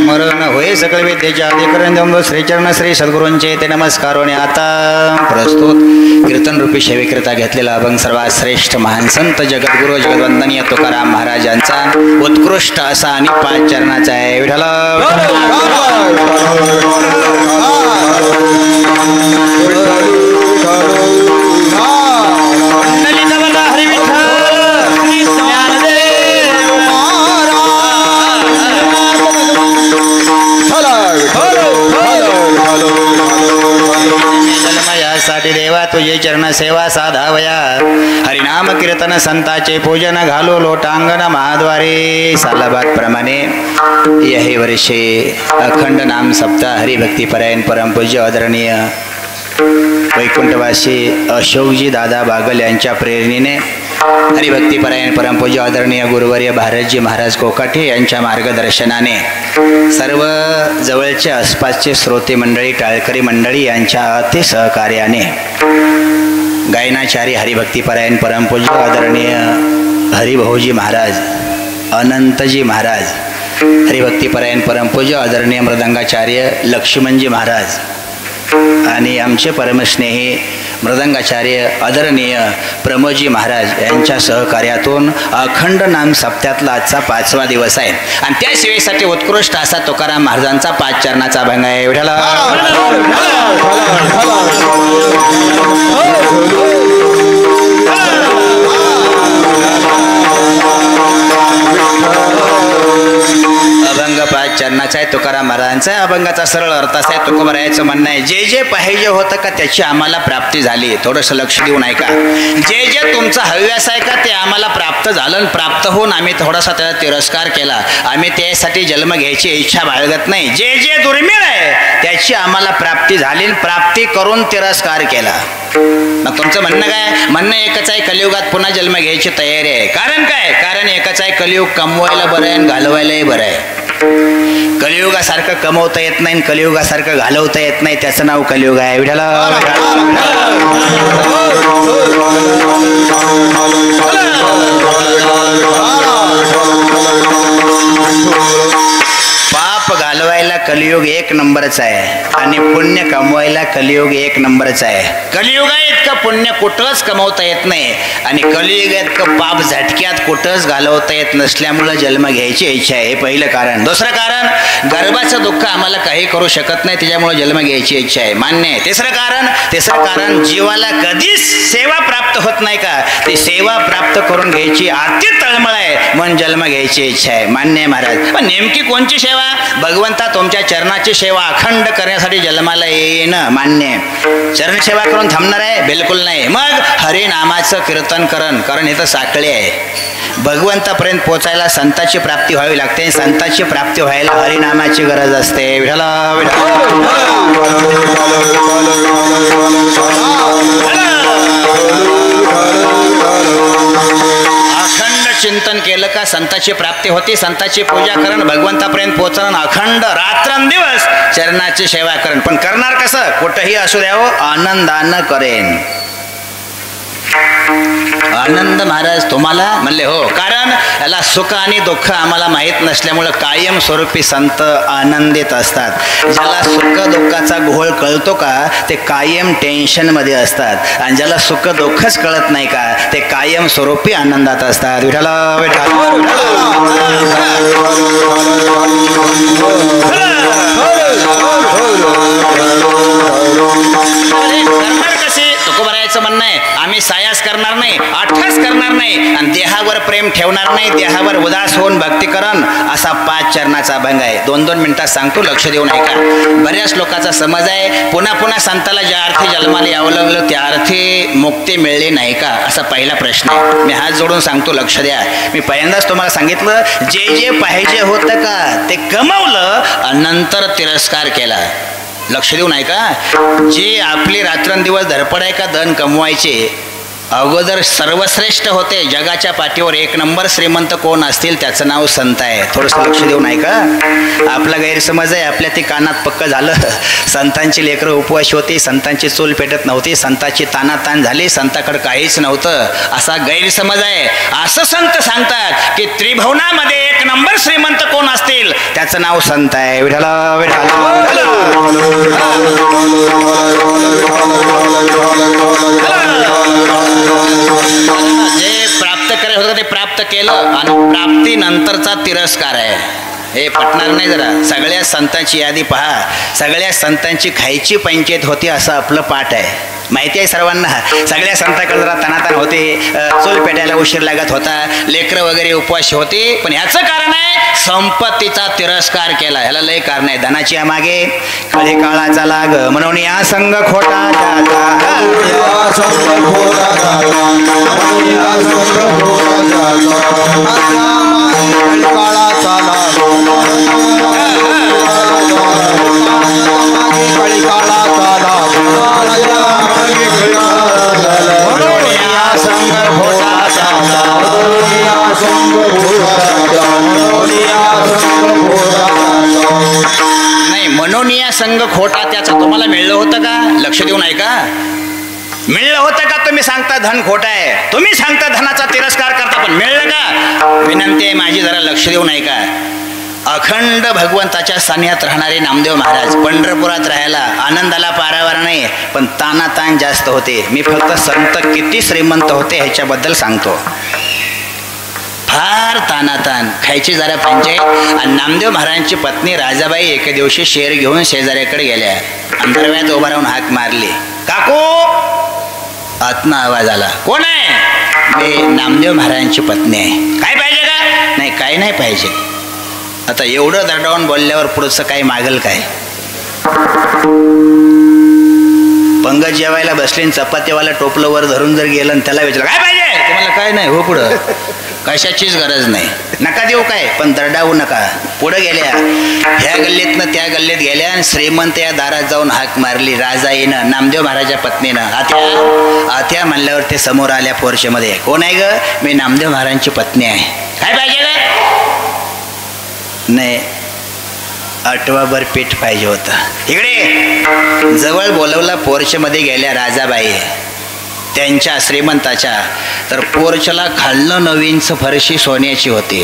स्मरण होय सकळ विद्येच्या अधिकरण जमलो श्रीचरण श्री सद्गुरूंचे ते नमस्कार. आणि आता प्रस्तुत कीर्तन रूपी सेवेकरिता घेतलेला अभंग सर्वात श्रेष्ठ महान संत जगद्गुरू जगद्वंदनीय तुकाराम महाराजांचा उत्कृष्ट असा आणि 5 चरणाचा आहे. विठ्ठल साठी देवा तुझे चरण सेवा साधावया. हरिनाम कीर्तन संताचे पूजन घालो लोटांगण महाद्वारे. सालाबाद प्रमाणे यही वर्षे अखंड नाम सप्ताह हरिभक्ती परायण परमपूज्य आदरणीय वैकुंठवासी अशोकजी दादा बागल यांच्या प्रेरणेने हरिभक्तीपरायण परमपूज्य आदरणीय गुरुवर्य भारतजी महाराज कोकाटे यांच्या मार्गदर्शनाने सर्व जवळचे आसपासचे श्रोते मंडळी टाळकरी मंडळी यांच्या अति सहकार्याने गायनाचारी हरिभक्तीपरायण परमपूज्य आदरणीय हरिभाऊजी महाराज अनंतजी महाराज हरिभक्तीपरायण परमपूज्य आदरणीय मृदंगाचार्य लक्ष्मणजी महाराज आणि आमचे परमस्नेही मृदंगाचार्य आदरणीय प्रमोदजी महाराज यांच्या सहकार्यातून अखंड नाम सप्त्यातला आजचा 5वा दिवस आहे. आणि त्या सेवेसाठी उत्कृष्ट असा तुकाराम महाराजांचा 5 चरणाचा अभंग आहे. विठ्ठला अभंग 5 चरणाचा आहे. तुकाराम महाराजांचा अभंगाचा सरळ अर्थ असा आहे. तुकोबरायाचं म्हणणं आहे, जे जे पाहिजे होतं का त्याची आम्हाला प्राप्ती झाली. थोडंसं लक्ष देऊन ऐका. जे जे तुमचं हव्यास आहे का ते आम्हाला प्राप्त झालं. प्राप्त होऊन आम्ही थोडासा त्याचा तिरस्कार केला. आम्ही त्यासाठी जन्म घ्यायची इच्छा बाळगत नाही. जे जे दुर्मिळ आहे त्याची आम्हाला प्राप्ती झाली. प्राप्ती करून तिरस्कार केला. मग तुमचं म्हणणं काय? म्हणणं एकच आहे, कलियुगात पुन्हा जन्म घ्यायची तयारी आहे. कारण काय? कारण एकच आहे, कलियुग कमवायला बरं आहे आणि घालवायलाही बरं आहे. कलियुगासारखं कमवता येत नाही, कलियुगासारखं घालवता येत नाही. त्याचं नाव कलियुग आहे. विठ्ठला पाप घालवायला कलियुग 1 नंबरच आहे आणि पुण्य कमवायला कलियुग 1 नंबरच आहे. कलियुगा इतकं पुण्य कुठंच कमवता येत नाही आणि कलियुग इतकं पाप झटक्यात कुठंच घालवता येत नसल्यामुळं जन्म घ्यायची इच्छा आहे. हे पहिलं कारण. दुसरं कारण, गर्भाचं दुःख आम्हाला काही करू शकत नाही, त्याच्यामुळे जन्म घ्यायची इच्छा आहे. मान्य आहे. तिसरं कारण, जीवाला कधीच सेवा प्राप्त होत नाही का, ती सेवा प्राप्त करून घ्यायची अति तळमळ आहे म्हणून जन्म घ्यायची इच्छा आहे. मान्य आहे महाराज. पण नेमकी कोणची सेवा? भगवंता तुमच्या चरणाची सेवा अखंड करण्यासाठी जन्माला येणं. मान्य आहे. चरण सेवा करून थांबणार आहे? बिलकुल नाही. मग हरिनामाचं कीर्तन कारण हे तर साखळे आहे. भगवंतापर्यंत पोचायला संताची प्राप्ती व्हावी लागते. संताची प्राप्ती व्हायला हरिनामाची गरज असते. विठ्ठला अखंड चिंतन केलं का संताची प्राप्ती होती. संताची पूजा करण, भगवंतापर्यंत पोचणं, अखंड रात्रंदिवस चरणाची सेवा करण. पण करणार कसं? कुठंही असू द्यावं, आनंदानं करेन. आनंद महाराज तुम्हाला म्हणले? हो. कारण याला सुख आणि दुःख आम्हाला माहीत नसल्यामुळं कायम स्वरूपी संत आनंदित असतात. ज्याला सुख दुःखाचा घोळ कळतो का ते कायम टेन्शनमध्ये असतात. आणि ज्याला सुख दुःखच कळत नाही का ते कायम स्वरूपी आनंदात असतात. विठ्ठला तुकोबरायाचं म्हणणं आहे, आम्ही सायास करणार नाही, अठ्ठास करणार नाही आणि देहावर प्रेम ठेवणार नाही. देहावर उदास होऊन भक्ती करण असा 5 चरणाचा अभंग आहे. 2-2 मिनिटात सांगतो, लक्ष देऊन ऐका. बऱ्याच लोकांचा समज आहे, पुन्हा संताला ज्या अर्थी जन्माला यावं लागलं त्या अर्थी मुक्ती मिळली नाही का, असा पहिला प्रश्न आहे. मी हात जोडून सांगतो, लक्ष द्या. मी पहिल्यांदाच तुम्हाला सांगितलं, जे जे पाहिजे होतं का ते कमवलं आणि नंतर तिरस्कार केला. लक्ष देऊन ऐका. जे आपली रात्रंदिवस धडपड आहे का धन कमवायचे अगोदर सर्वश्रेष्ठ होते. जगाच्या पाठीवर एक नंबर श्रीमंत कोण असतील त्याचं नाव संत आहे. थोडंसं लक्ष देऊन ऐका. आपला गैरसमज आहे, आपल्या ते कानात पक्क झालं. संतांची लेकरं उपवाशी होती, संतांची चूल पेटत नव्हती, संतांची तानातान झाली, संताकडे काहीच नव्हतं, असा गैरसमज आहे. असं संत सांगतात की त्रिभुवनामध्ये एक नंबर श्रीमंत कोण असतील त्याचं नाव संत आहे. विठ्ठला जे प्राप्त करायचं होतं ते प्राप्त केलं आणि प्राप्तीनंतरचा तिरस्कार आहे. हे पटणार नाही. जरा सगळ्या संतांची यादी पहा. सगळ्या संतांची खायची पंचायत होती असं आपलं पाठ आहे. माहिती आहे सर्वांना. सगळ्या संतांकडे जरा तनातन होते, चूल पेटायला उशीर लागत होता, लेकरं वगैरे उपवाशी होती. पण ह्याचं कारण आहे संपत्तीचा तिरस्कार केला. ह्याला लय कारण आहे. धनाची मागे कळी काळाचा लाग म्हणून या संघ खोटा नाही. म्हणून या संघ खोटा त्याचा तुम्हाला मिळलं होतं का? लक्ष देऊन ऐका. मिळलं होतं का? तुम्ही सांगता धन खोटा आहे, तुम्ही सांगता धनाचा तिरस्कार करता, पण मिळलं का? विनंती आहे माझी, जरा लक्ष देऊन ऐका. अखंड भगवंताच्या सानिध्यात राहणारे नामदेव महाराज पंढरपुरात राहायला आनंदाला पारावार नाही, पण तानातान जास्त होते. मी फक्त संत किती श्रीमंत होते ह्याच्याबद्दल सांगतो. फार तानातान, खायची जरा पंचायत. आणि नामदेव महाराजांची पत्नी राजाबाई एके दिवशी शेर घेऊन शेजाऱ्याकडे गेल्या. अंतर्व्यात उभा राहून हाक मारली, काकू. आतनं आवाज आला, कोण आहे? मी नामदेव महाराजांची पत्नी आहे. काय पाहिजे का? नाही, काही नाही पाहिजे. आता एवढं दरडावून बोलल्यावर पुढचं काही मागल काय? पंगत जेवायला बसले, चपातीवाला टोपलं वर धरून जर गेलं आणि त्याला विचारलं काय पाहिजे, तुम्हाला काय नाही हो पुढं, कशाचीच गरज नाही, नका देऊ काय, पण दरडावू नका. पुढं गेल्या, ह्या गल्लीतनं त्या गल्लीत गेल्या आणि श्रीमंत या दारात जाऊन हाक मारली. राजाईनं, नामदेव महाराजा पत्नीनं. आत्या आत्या म्हणल्यावर ते समोर आल्या पोर्चेमध्ये. कोण आहे ग? मी नामदेव महाराजांची पत्नी आहे. काय पाहिजे ग? नाही, आठवाभर पीठ पाहिजे होतं. इकडे जवळ बोलवला. पोर्चमध्ये गेल्या राजाबाई त्यांच्या श्रीमंताच्या. तर पोर्चला खालनं 9 इंच फरशी सोन्याची होती,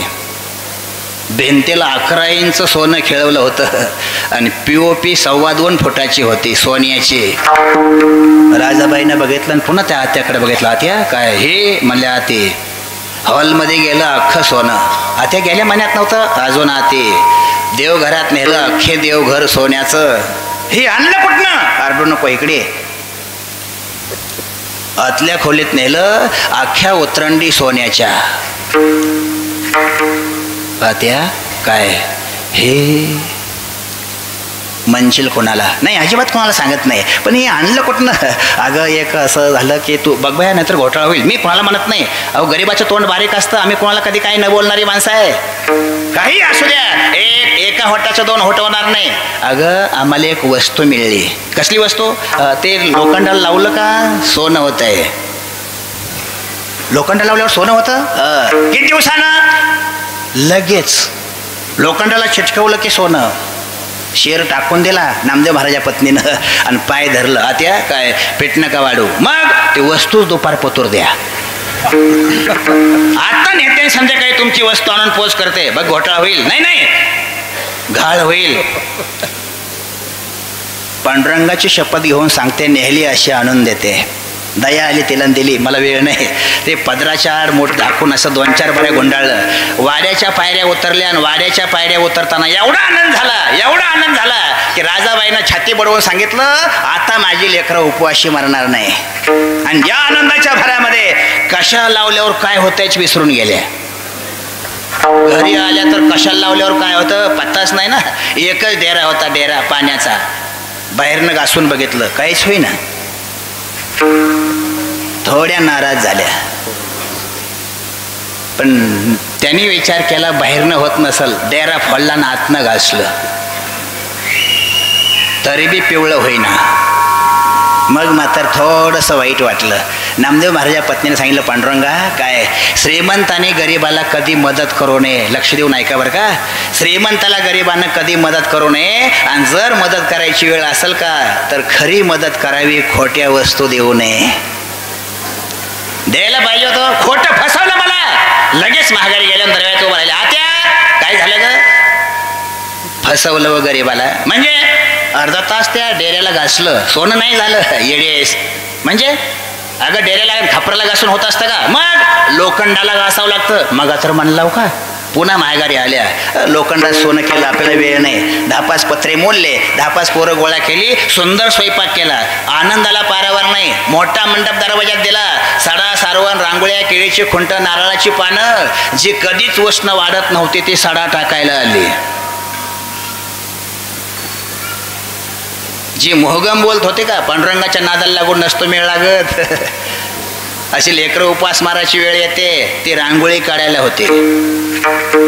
भिंतीला 11 इंच सोनं खेळवलं होतं आणि POP 2.25 फुटाची होती सोन्याची. राजाबाईनं बघितलं आणि पुन्हा त्या आत्याकडे बघितलं. आत्या काय हे? म्हणल्या आते. हॉलमध्ये गेलं, अख्खं सोनं. आत्या गेल्या महिन्यात नव्हतं अजून. आते देवघरात नेलं, अख्खे देवघर सोन्याचं. हे आणलं कुठनं? आरडू नको, इकडे. आतल्या खोलीत नेलं, अख्ख्या उतरंडी सोन्याच्या. आत्या काय हे? म्हणशील कोणाला? नाही, अजिबात कोणाला सांगत नाही, पण हे आणलं कुठनं? अगं एक असं झालं की तू बघ बाया, नाहीतर घोटाळा होईल. मी कोणाला म्हणत नाही. अहो, गरीबाचं तोंड बारीक असतं. आम्ही कोणाला कधी काही न बोलणारी माणसं आहे. काही असू द्या, एका होटाचं 2 होट होणार नाही. अगं, आम्हाला एक वस्तू मिळली. कसली वस्तू? ते लोखंडाला लावलं का सोनं होत आहे. लोखंडाला लावल्यावर सोनं होतं. किती दिवसानं? लगेच. लोखंडाला चिटकवलं की सोनं. शेर टाकून दिला नामदेव महाराजा पत्नीनं आणि पाय धरलं. आत्या काय पेट नका वाढू, मग ती वस्तूच दुपार पतूर द्या. आता नेते संध्याकाळी तुमची वस्तू आणून पोच करते, बघ घोटाळा होईल. नाही नाही, घाळ होईल. पांडुरंगाची शपथ घेऊन सांगते, नेहली अशी आणून देते. दया आली तिला दिली, मला वेळ नाही. ते पदराच्या आड मोठ दाखवून असं 2-4 बऱ्या गुंडाळलं. वाड्याच्या पायऱ्या उतरल्या आणि वाड्याच्या पायऱ्या उतरताना एवढा आनंद झाला की राजाबाईनं छाती बडवून सांगितलं, आता माझी लेकरं उपवाशी मरणार नाही. आणि या आनंदाच्या भरामध्ये कशा लावल्यावर काय होत्याच विसरून गेल्या. घरी आल्या तर कशाला लावल्यावर काय होतं पत्ताच नाही ना. एकच डेरा होता, डेरा पाण्याचा. बाहेरनं घासून बघितलं, काहीच होईना. थोड्या नाराज झाल्या, पण त्यांनी विचार केला बाहेरनं होत नसल, डेरा फोडला ना आतनं घासलं तरी बी पिवळं होईना. मग मात्र थोडंसं वाईट वाटलं. नामदेव महाराजा पत्नीने सांगितलं, पांडुरंगा काय श्रीमंताने गरीबाला कधी मदत करू नये. लक्ष देऊन ऐका बरं का. श्रीमंताला गरीबांना कधी मदत करू नये, आणि जर मदत करायची वेळ असेल का तर खरी मदत करावी, खोट्या वस्तू देऊ नये. द्यायला पाहिजे होतं, खोटं फसवलं मला. लगेच महागारी गेल्यानंतर दरव्यात उभं राहिले, आत्या काय झालं ग? फसवलं व गरीबाला. म्हणजे अर्धा तास त्या डेऱ्याला घासलं, सोनं नाही झालं. येडेस म्हणजे अगं डेऱ्याला खापराला घासून होत असतं का? मग लोखंडाला घासावं लागतं. मग तर म्हणलाव का पुन्हा माघारी आल्या. लोखंडात सोनं केलं, आपल्याला वेळ नाही. 10-5 पत्रे मोडले, 10-5 पोरं गोळा केली, सुंदर स्वयंपाक केला. आनंदाला पारावर नाही. मोठा मंडप दरवाजात दिला. सडा सारवण, रांगोळ्या, केळीची खुंट, नारळाची पानं, जी कधीच उष्ण वाढत नव्हती ती सडा टाकायला आली. जी मोहगम बोलत होते का पांडुरंगाच्या नादाला लागून नसतो मेळ लागत. अशी लेकरं उपास मारायची वेळ येते, ती रांगोळी काढायला होते.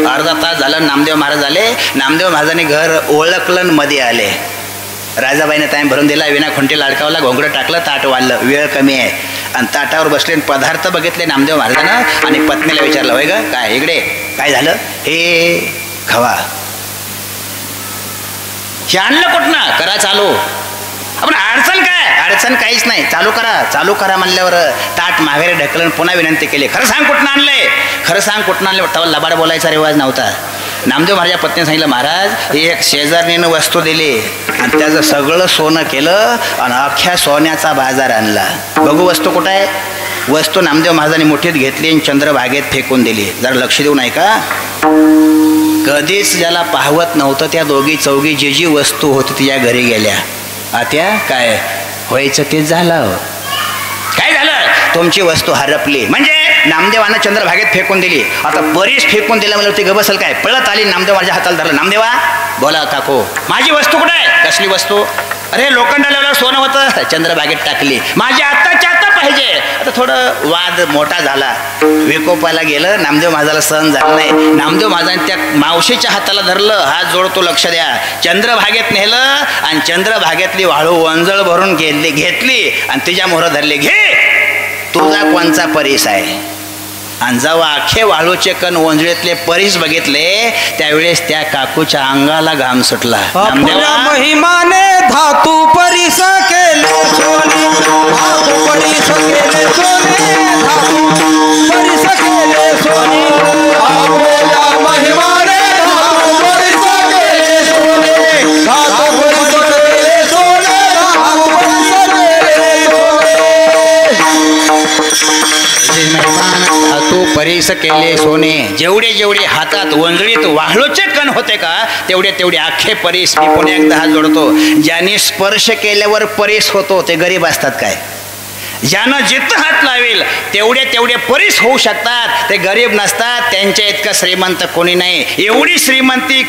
अर्धा तास झालं, नामदेव महाराज आले. नामदेव महाराजांनी घर ओळखलं, मध्ये आले. राजाबाईने टाइम भरून दिला, विना खुंटी लाडकावला, घोंगडं टाकलं, ताट वाढलं. वेळ कमी आहे आणि ताटावर बसले, पदार्थ बघितले नामदेव महाराजांना आणि पत्नीला विचारलं, होय ग काय इकडे काय झालं? हे खवा. हे आणलं कुठनं? करा चालू. आपण अडचण काय? अडचण काहीच नाही, चालू करा. चालू करा म्हणल्यावर ताट माघारी ढकलून पुन्हा विनंती केली, खरं सांग कुठनं आणलंय? खरं सांग कुठनं आणलं? तेव्हा लबाड बोलायचा रिवाज नव्हता. नामदेव महाराजा पत्नीने सांगितलं, महाराज एक शेजारणीनं वस्तू दिली आणि त्याचं सगळं सोनं केलं आणि अख्ख्या सोन्याचा बाजार आणला. बघू वस्तू कुठं आहे? वस्तू नामदेव महाराजांनी मुठीत घेतली आणि चंद्रभागेत फेकून दिली. जरा लक्ष देऊन ऐका. कधीच ज्याला पाहवत नव्हतं त्या दोघी चौघी जी जी वस्तू होती तिच्या घरी गेल्या. आत्या काय व्हायचं ते झालं. काय झालं? तुमची वस्तू हरपली. म्हणजे नामदेवानं चंद्रभागेत फेकून दिली. आता बरीच फेकून दिलं म्हणजे ती गबसल काय पळत आली, नामदेव माझ्या हाताला धरलं. नामदेवा बोला काको, माझी वस्तू कुठे आहे? कसली वस्तू? अरे लोखंडाला सोनं होतं, चंद्रभागेत टाकली. माझी आत्ताच्या आत्ता पाहिजे. आता थोडं वाद मोठा झाला, विकोपाला गेलं. नामदेव महाराजाला सहन झालं नाही. नामदेव महाराजांनी त्या मावशीच्या हाताला धरलं, हात जोडतो लक्ष द्या. चंद्रभागेत नेलं आणि चंद्रभागेतली वाळू वंजळ भरून घेतली आणि तिच्या मोहर धरले. घे, तुझा कोणचा परीस आहे? आणि जेव्हा अख्खे वाळूचे कण वंजळीतले परीस बघितले त्यावेळेस त्या काकूच्या अंगाला घाम सुटला. महिमाने धातू परीस केले सोने, धातू परीस केले सोने, धातू परीस केले सोने. महिमाने धातू परीस केले सोने, धातू परीस केले सोने, धातू परीस केले सोने. धातू परीस केले सोने. जेवढे जेवढे हातात वंजळीत वाळूचे कण होते का तेवढे तेवढे अख्खे परीस. मी पुन्हा एकदा हात जोडतो, ज्याने स्पर्श केल्यावर परीस होतो ते गरीब असतात काय? ज्यानं जिथं हात लावेल तेवढे तेवढे परीस होऊ शकतात ते गरीब नसतात. त्यांच्या इतका श्रीमंत कोणी नाही. एवढी श्रीमंती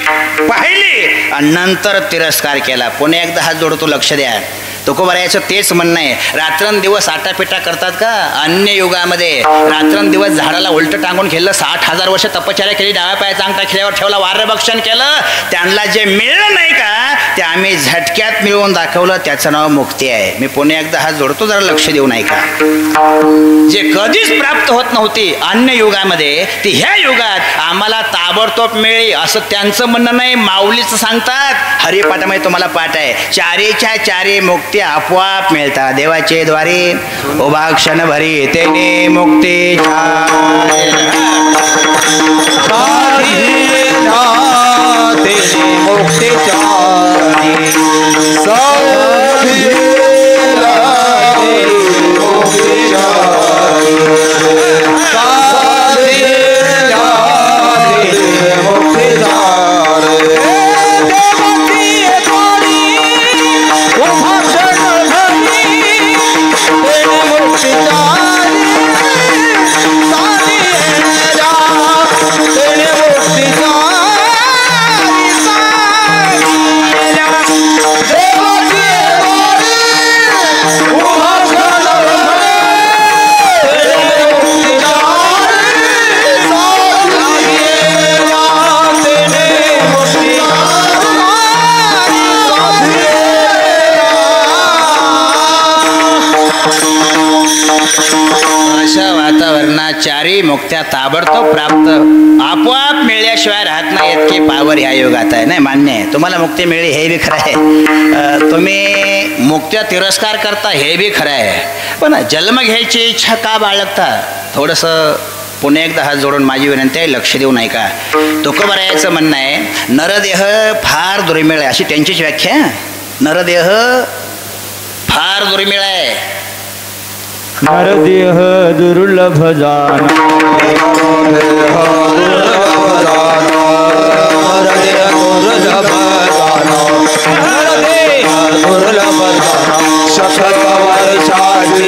पाहिली आणि नंतर तिरस्कार केला. पुन्हा एकदा हात जोडतो, लक्ष द्या. तुकोबारायाचं तेच म्हणणं आहे. रात्रंदिवस आटापिटा करतात का? अन्य युगामध्ये रात्रंदिवस झाडाला उलट टांगून खेळलं, 60,000 वर्ष तपश्चर्या केली, डाव्या पायाचा अंगठा खिळ्यावर ठेवला, वारभक्षण केलं, त्यांना जे मिळलं नाही का ते आम्ही झटक्यात मिळवून दाखवलं, त्याचं नाव मुक्ती आहे. मी पुन्हा एकदा हात जोडतो, जरा लक्ष देऊन ऐका. जे कधीच प्राप्त होत नव्हती अन्य युगामध्ये ती ह्या युगात आम्हाला ताबडतोब मिळेल असं त्यांचं म्हणणं नाही. माऊलीचं सांगतात, हरिपाठामध्ये तुम्हाला पाठ आहे, चारीच्या चारी मुक्ती आपोआप मिळतात. देवाचे द्वारे उभा क्षण भरी तेने मुक्ती चारी मुक्त्या ताबडतोब प्राप्त आपोआप मिळल्याशिवाय राहत नाही इतकी पावर ह्या योगात आहे. नाही मान्य आहे तुम्हाला मुक्ती मिळली हे बी खरं आहे. तुम्ही मुक्त्या तिरस्कार करता हे बी खरं आहे. पण जन्म घ्यायची इच्छा का बाळगता? थोडंसं पुन्हा एकदा हात जोडून माझी विनंती आहे, लक्ष देऊ नाही का. तुकोबरायाचं म्हणणं आहे नरदेह फार दुर्मिळ आहे, अशी त्यांचीच व्याख्या. नरदेह फार दुर्मिळ आहे. नरदेह दुर्लभ जान शतवर्षाची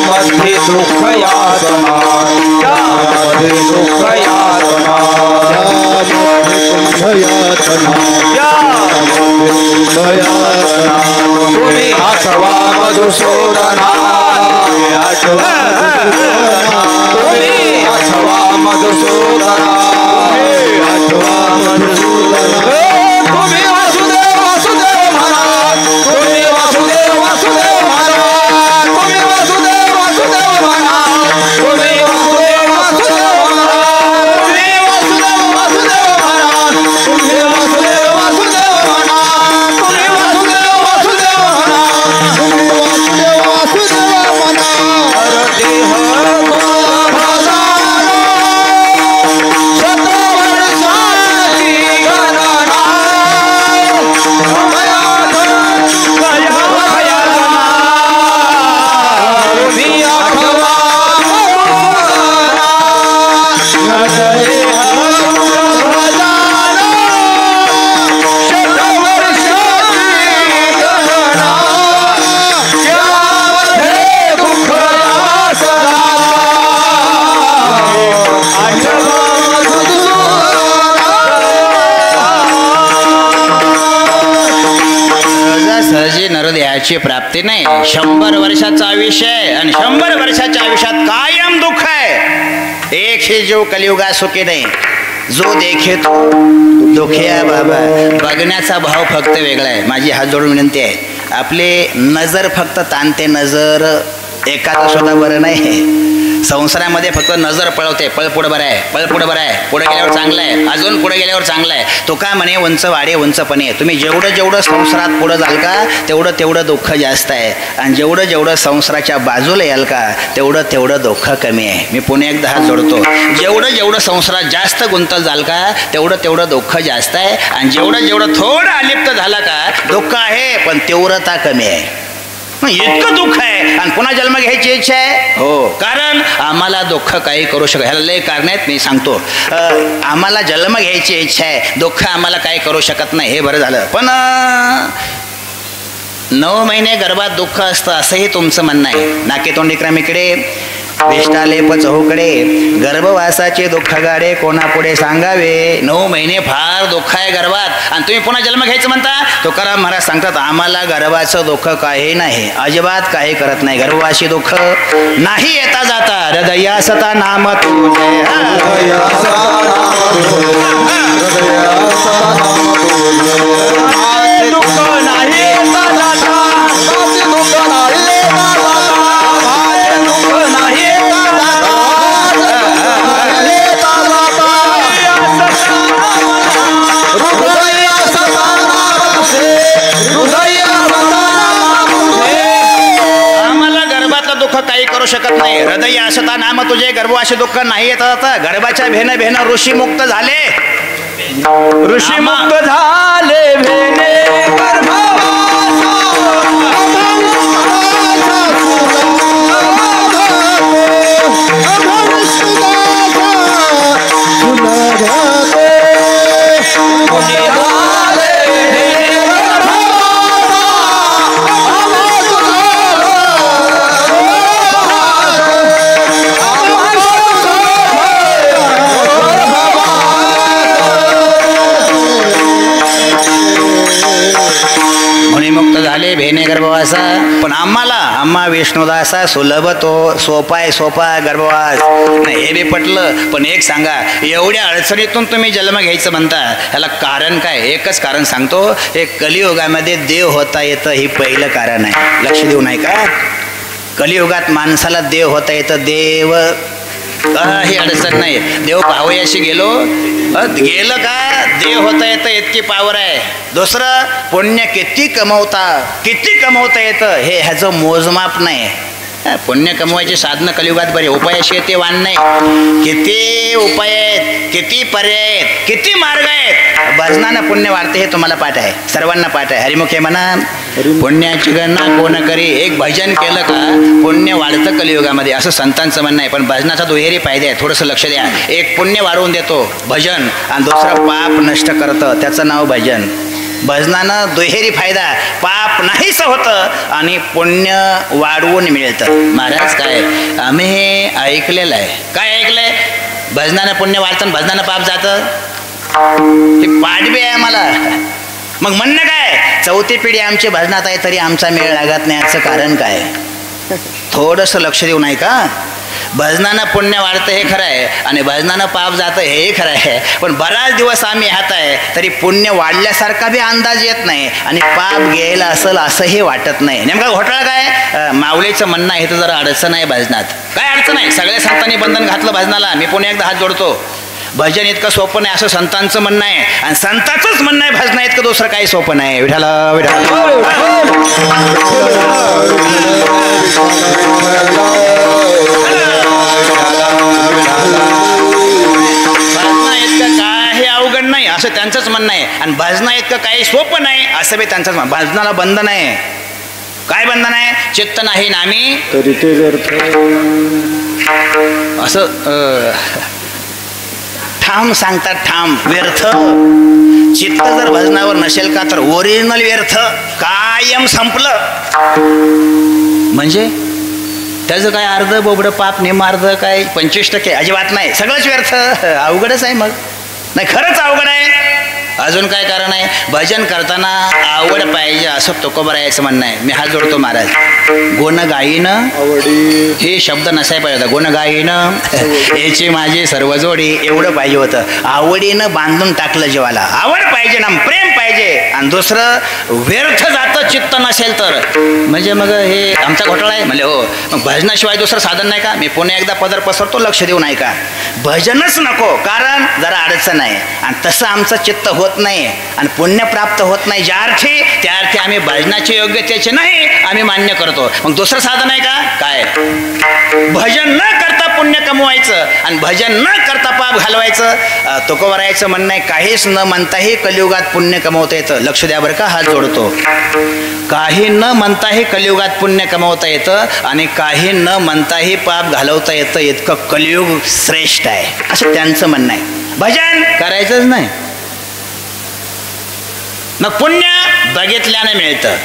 मध्ये दुःख यातना तुम्ही आठवा मधुसूदना तुम्ही आठवा मधुसूदना तुम्ही वासुदेव वासुदेव महाराज तुम्ही वासुदेव वासुदेव महाराज तुम्ही वासुदेव वासुदेव महाराज तुम्ही वासुदेव वासुदेव महाराज तुम्ही वासुदेव वासुदेव महाराज तुम्ही वासुदेव वासुदेव महाराज तुम्ही वासुदेव वासुदेव महाराज तुम्ही वासुदेव वासुदेव महाराज देह नरदेहाची प्राप्ती नाही. 100 वर्षाचं आयुष्य आहे आणि 100 वर्षाच्या आयुष्यात कायम दुःख आहे. एक ही जीव कलियुगा सुखी नाही. जो देखे तो दुखिया बाबा. बघण्याचा भाव फक्त वेगळा आहे. माझी हात जोडून विनंती आहे, आपले नजर फक्त ताणते. नजर एखादं सुद्धा बरं नाही. संसारामध्ये फक्त नजर पळवते. पळ पुढं बरं आहे, पळ पुढं बरं आहे, पुढे गेल्यावर चांगलं आहे, अजून पुढे गेल्यावर चांगलं आहे. तो का म्हणे उंच वाढे उंचपणे. तुम्ही जेवढं जेवढं संसारात पुढं जाल का तेवढं तेवढं दुःख जास्त आहे आणि जेवढं जेवढं संसाराच्या बाजूला याल का तेवढं तेवढं दुःख कमी आहे. मी पुन्हा एकदा हात जोडतो. जेवढं जेवढं संसारात जास्त गुंतल जाल का तेवढं तेवढं दुःख जास्त आहे आणि जेवढं जेवढं थोडं अलिप्त झालं का दुःख आहे पण तीव्रता कमी आहे. इतकं दुःख आहे आणि पुन्हा जन्म घ्यायची इच्छा आहे. हो, कारण आम्हाला दुःख काही करू शकत. ह्याला लय कारण आहेत, मी सांगतो. आम्हाला जन्म घ्यायची इच्छा आहे, दुःख आम्हाला काही करू शकत नाही. हे बरं झालं. पण 9 महिने गर्भात दुःख असतं असंही तुमचं म्हणणं आहे. नाके तोंडी क्रमिकडे विष्टालेप चहूकडे गर्भवासाचे दुःख गाडे कोणापुढे सांगावे. 9 महिने फार दुःख आहे गर्भात आणि तुम्ही पुन्हा जन्म घ्यायचं म्हणता. तुकाराम महाराज सांगतात आम्हाला गर्भाचं दुःख काही नाही, अजिबात काही करत नाही. गर्भवासी दुःख नाही येता जाता. हृदया सता नाम तुझे दुःख नाही येता जाता. काही करू शकत नाही. हृदय असता नाम तुझे गर्भवासी दुःख नाही येत. आता गर्भाच्या भेन ऋषी मुक्त झाले. ऋषी मुक्त झाले भेने झाले भेने गर्भवासा, पण आम्हा विष्णुदासा सुलभ तो सोपा गर्भवास. नाही हे बी पटलं, पण एक सांगा, एवढ्या अडचणीतून तुम्ही जन्म घ्यायचं म्हणता, ह्याला कारण काय? एकच कारण सांगतो, हे कलियुगामध्ये देव होता येतं, हे पहिलं कारण आहे. लक्ष देऊ नाही का? कलियुगात माणसाला देव होता येतं. देव काही अडचण नाही. देव पाहावयाशी गेलं का देव होता येतं, इतकी पावर आहे. दुसरं, पुण्य किती कमवता येतं हे ह्याचं मोजमाप नाही. पुण्य कमवायचे साधनं कलियुगात बरे, उपायाशी येते वाण नाही. किती उपाय आहेत, किती पर्याय आहेत, किती मार्ग आहेत. भजनानं पुण्य वाढते हे तुम्हाला पाठ आहे, सर्वांना पाठ आहे. हरिमुखे म्हणा, पुण्याची गणना कोण करी. एक भजन केलं का पुण्य वाढतं कलियुगामध्ये, असं संतांचं म्हणणं आहे. पण भजनाचा दुहेरी फायदे आहे, थोडंसं लक्ष द्या. एक पुण्य वाढवून देतो भजन, आणि दुसरं पाप नष्ट करतं, त्याचं नाव भजन. भजनानं दुहेरी फायदा, पाप नाहीच होतं आणि पुण्य वाढवून मिळतं. महाराज काय आम्ही हे ऐकलेलं आहे. काय ऐकलंय? भजनानं पुण्य वाढतं, भजनानं पाप जातं. हे पाडबे आहे आम्हाला. मग म्हणणं काय, चौथी पिढी आमची भजनात आहे तरी आमचा मेळ लागत नाही, याचं कारण काय? थोडंसं लक्ष देऊ नाही का? भजनानं पुण्य वाढतं हे खरं आहे, आणि भजनानं पाप जातं हेही खरं आहे. पण बराच दिवस आम्ही ह्यात आहे तरी पुण्य वाढल्यासारखा बी अंदाज येत नाही, आणि पाप गेलं असेल असंही वाटत नाही. नेमका घोटाळा काय? माऊलीचं म्हणणं आहे, तर जरा अडचण आहे भजनात. काय अडचण आहे? सगळ्या संतांनी बंधन घातलं भजनाला. मी पुन्हा एकदा हात जोडतो, भजन इतकं सोपं नाही असं संतांचं म्हणणं आहे, आणि संतांचंच म्हणणं आहे भजन इतकं दुसरं काही सोपं नाही. विठाला विठाला भजना इतकं काही अवघड नाही असं त्यांचंच म्हणणं आहे, आणि भजना इतकं काही सोपं नाही असं बी त्यांचंच म्हणणं. भजनाला बंधन आहे. काय बंधन आहे? चित्त नाही नामी तरी ते व्यर्थ. असं ठाम सांगतात, ठाम व्यर्थ. चित्त जर भजनावर नसेल का तर ओरिजिनल व्यर्थ, कायम संपलं. म्हणजे त्याचं काय अर्ध बोबडं पाप, निमार्ध काय 25% अजिबात नाही, सगळंच व्यर्थ. अवघडच आहे. मग नाही, खरंच अवघड आहे. अजून काय कारण आहे? भजन करताना आवड पाहिजे असं तुकोबारायाचं म्हणणं आहे. मी हात जोडतो महाराज. गुण गाईनं आवडी हे शब्द नसाय पाहिजे होता. गुण गाईनं याची माझी सर्व जोडी, एवढं पाहिजे होतं. आवडीनं बांधून टाकलं जीवाला. आवड पाहिजे ना, प्रेम पाहिजे. आणि दुसरं, व्यर्थ जातं चित्त नसेल तर. म्हणजे मग हे आमचा घोटाळा आहे. म्हणजे हो, मग भजनाशिवाय दुसरं साधन नाही का? मी पुन्हा एकदा पदर पसरतो, लक्ष देऊ नाही का? भजनच नको, कारण जरा अडचण आहे, आणि तसं आमचं चित्त होत नाही, आणि पुण्य प्राप्त होत नाही. ज्या अर्थी त्या अर्थी आम्ही भजनाचे योग्यतेचे नाही आम्ही मान्य करतो. मग दुसरं साधन आहे का? काय? भजन न करता पुण्य कमवायचं, आणि भजन न करता पाप घालवायचं. तुकोबारायाचं म्हणणं आहे, काहीच न म्हणताही कलियुगात पुण्य कमवता येतं. लक्ष द्या बरं का, हात जोडतो. काही न म्हणताही कलियुगात पुण्य कमवता येतं, आणि काही न म्हणताही पाप घालवता येतं. इतकं कलियुग श्रेष्ठ आहे असं त्यांचं म्हणणं आहे. भजन करायचंच नाही. मग पुण्य बघितल्यानं मिळतं,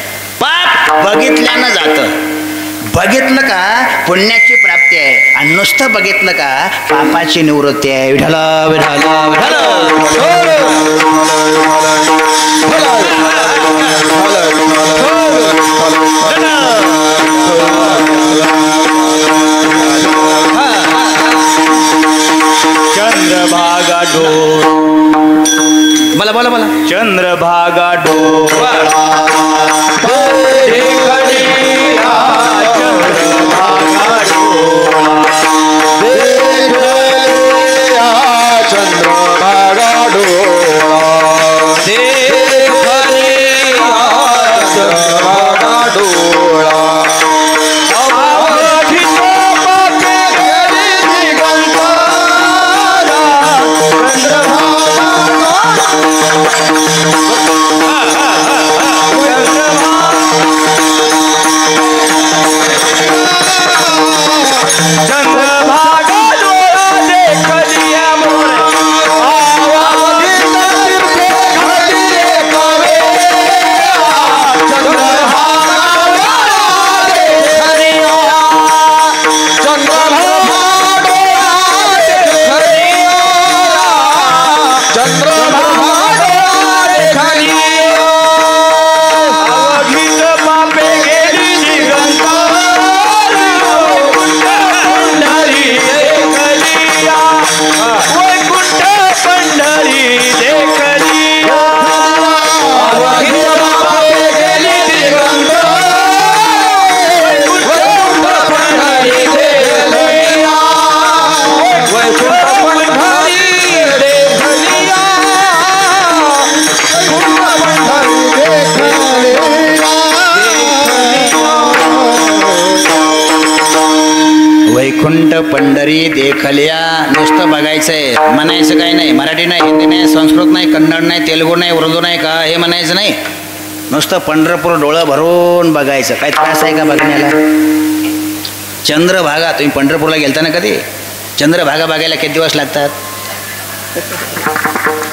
पाप बघितल्यानं जातं. बघितलं का पुण्याची प्राप्ती आहे, आणि नुसतं बघितलं का पापाची निवृत्ती आहे. विठाला विठाला विठाला. चंद्रभागा डोर, बोला बोला बोला. चंद्रभागा डोर वैकुंठ पंढरी देखल्या. नुसतं बघायचंय, म्हणायचं काय नाही. मराठी नाही, हिंदी नाही, संस्कृत नाही, कन्नड नाही, तेलुगू नाही, उर्दू नाही, का हे म्हणायचं नाही. नुसतं पंढरपूर डोळं भरून बघायचं. काय त्रास आहे का बघण्याला? चंद्रभागा, तुम्ही पंढरपूरला गेलता ना कधी? चंद्रभागा बघायला किती दिवस लागतात?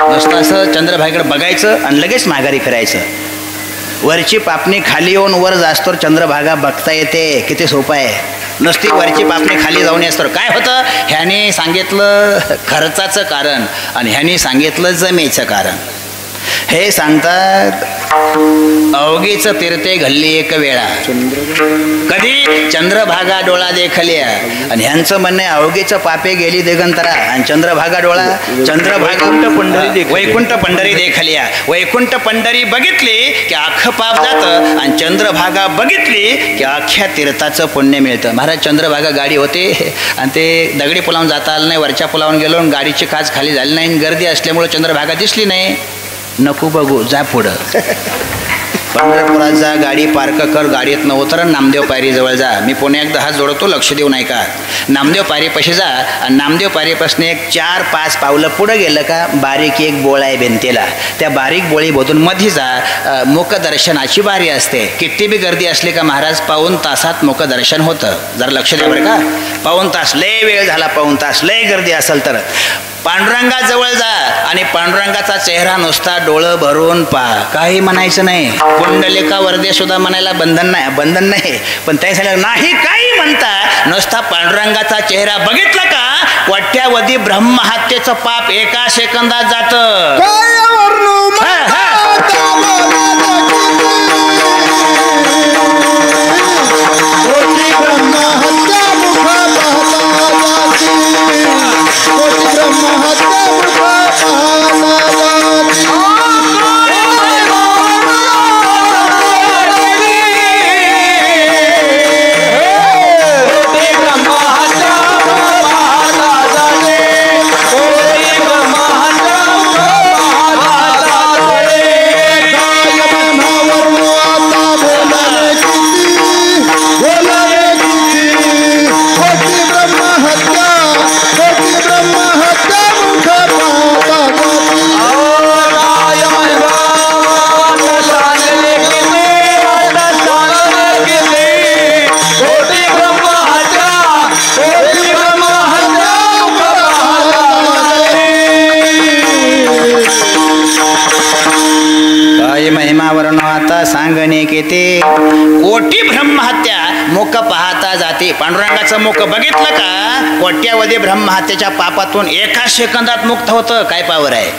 नुसतं असं चंद्रभागेकडे बघायचं आणि लगेच माघारी फिरायचं. वरची पापणी खाली येऊन वर जास्तोर चंद्रभागा बघता येते. किती सोपं आहे. नुसती वरची पापणी खाली जाऊन असतो. काय होतं? ह्याने सांगितलं खर्चाचं कारण आणि ह्याने सांगितलं जमेचं कारण. हे सांगतात अवघीच तीर्थे घल्ली एक वेळा. कधी? चंद्रभागा डोळा देखल्या. आणि ह्यांचं म्हणणं अवघीच पापे गेली दिगंतरा आणि चंद्रभागा डोळा. चंद्रभागा वैकुंठ पंढरी देखल्या. वैकुंठ पंढरी बघितली की अख्खं पाप जातं आणि चंद्रभागा बघितली की अख्ख्या तीर्थाचं पुण्य मिळतं. महाराज चंद्रभागा गाडी होते आणि ते दगडी पुलावून जाता आलं नाही. वरच्या पुलावून गेलो आणि गाडीची काच खाली झाली नाही. गर्दी असल्यामुळे चंद्रभागा दिसली नाही. नको बघू, जा पुढं. पंढरपुरात जा, गाडी पार्क कर, गाडीत न उतर, नामदेव पायरीजवळ जा. मी पुणे एकदा हात जोडतो, लक्ष देऊ नाही का. नामदेव पायरीपाशी जा आणि नामदेव पायरीपासून एक 4-5 पावलं पुढं गेलं का बारीक एक बोळ आहे भिंतीला. त्या बारीक बोळीमधून मध्ये जा. मुखदर्शनाची बारी असते. किती बी गर्दी असली का महाराज पाऊण तासात मुखदर्शन होतं. जरा लक्ष द्या बरं का. पाऊण तास लय वेळ झाला. पाऊण तास लय गर्दी असेल तर पांडुरंगाजवळ जा आणि पांडुरंगाचा चेहरा नुसता डोळं भरून पहा. काही म्हणायचं नाही. कुंडलिका वरदे सुद्धा म्हणायला बंधन नाही. पण त्या सांगितलं नाही काही म्हणता. नुसता पांडुरंगाचा चेहरा बघितला का कोट्यावधी ब्रह्महत्येचं पाप एका सेकंदात जातं. सांगणे केते कोटी ब्रह्महत्या मुख पाहता जाते. पांडुरंगाचं मुख बघितलं का कोट्यावधी ब्रह्महत्येच्या पापातून एका सेकंदात मुक्त होतं. काय पावर आहे,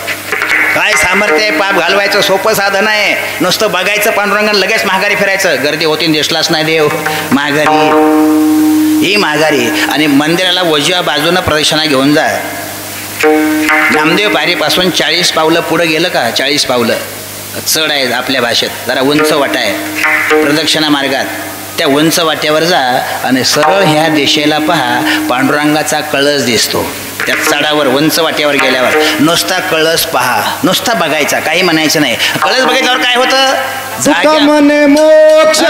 काय सामर्थ्य आहे. पाप घालवायचं सोपं साधन आहे. नुसतं बघायचं पांडुरंगाला लगेच माघारी फिरायचं. गर्दी होती दिसलाच नाही देव. माघारी ही माघारी. आणि मंदिराला उजव्या बाजूनं प्रदक्षिणा घेऊन जा. नामदेव पायरीपासून 40 पावलं पुढं गेलं का 40 पावलं चढ आहे आपल्या भाषेत. जरा उंच वाटा आहे प्रदक्षिणा मार्गात. त्या उंच वाट्यावर जा आणि सरळ ह्या दिशेला पहा. पांडुरंगाचा कळस दिसतो. त्या चढावर उंच वाट्यावर गेल्यावर नुसता कळस पहा. नुसता बघायचा, काही म्हणायचं नाही. कळस बघितल्यावर काय होतं? मने मोक्ष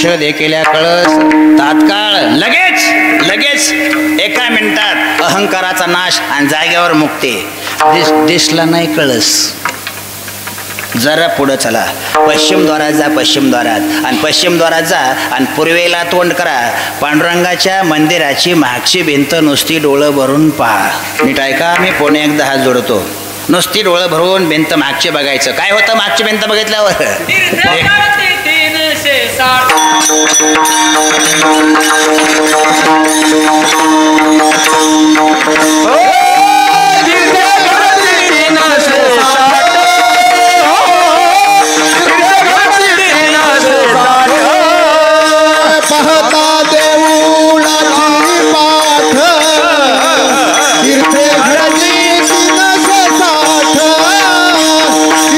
देखिल्या देखील कळस तात्काळ लगेच एका मिनिटात अहंकाराचा नाश आणि जागेवर मुक्ती. दिसला नाही कळस. जरा पुढं चला. पश्चिम द्वारात जा. पश्चिम द्वारात आणि पश्चिम द्वारात जा आणि पूर्वेला तोंड करा. पांडुरंगाच्या मंदिराची मागची भिंत नुसती डोळं भरून पहा. नीट ऐका. मी पुणे एकदा हात जोडतो. नुसती डोळं भरून भिंत मागचे बघायचं. काय होतं मागची भिंत बघितल्यावर? पाहता देऊळाची पाठ तीर्थे घडती 360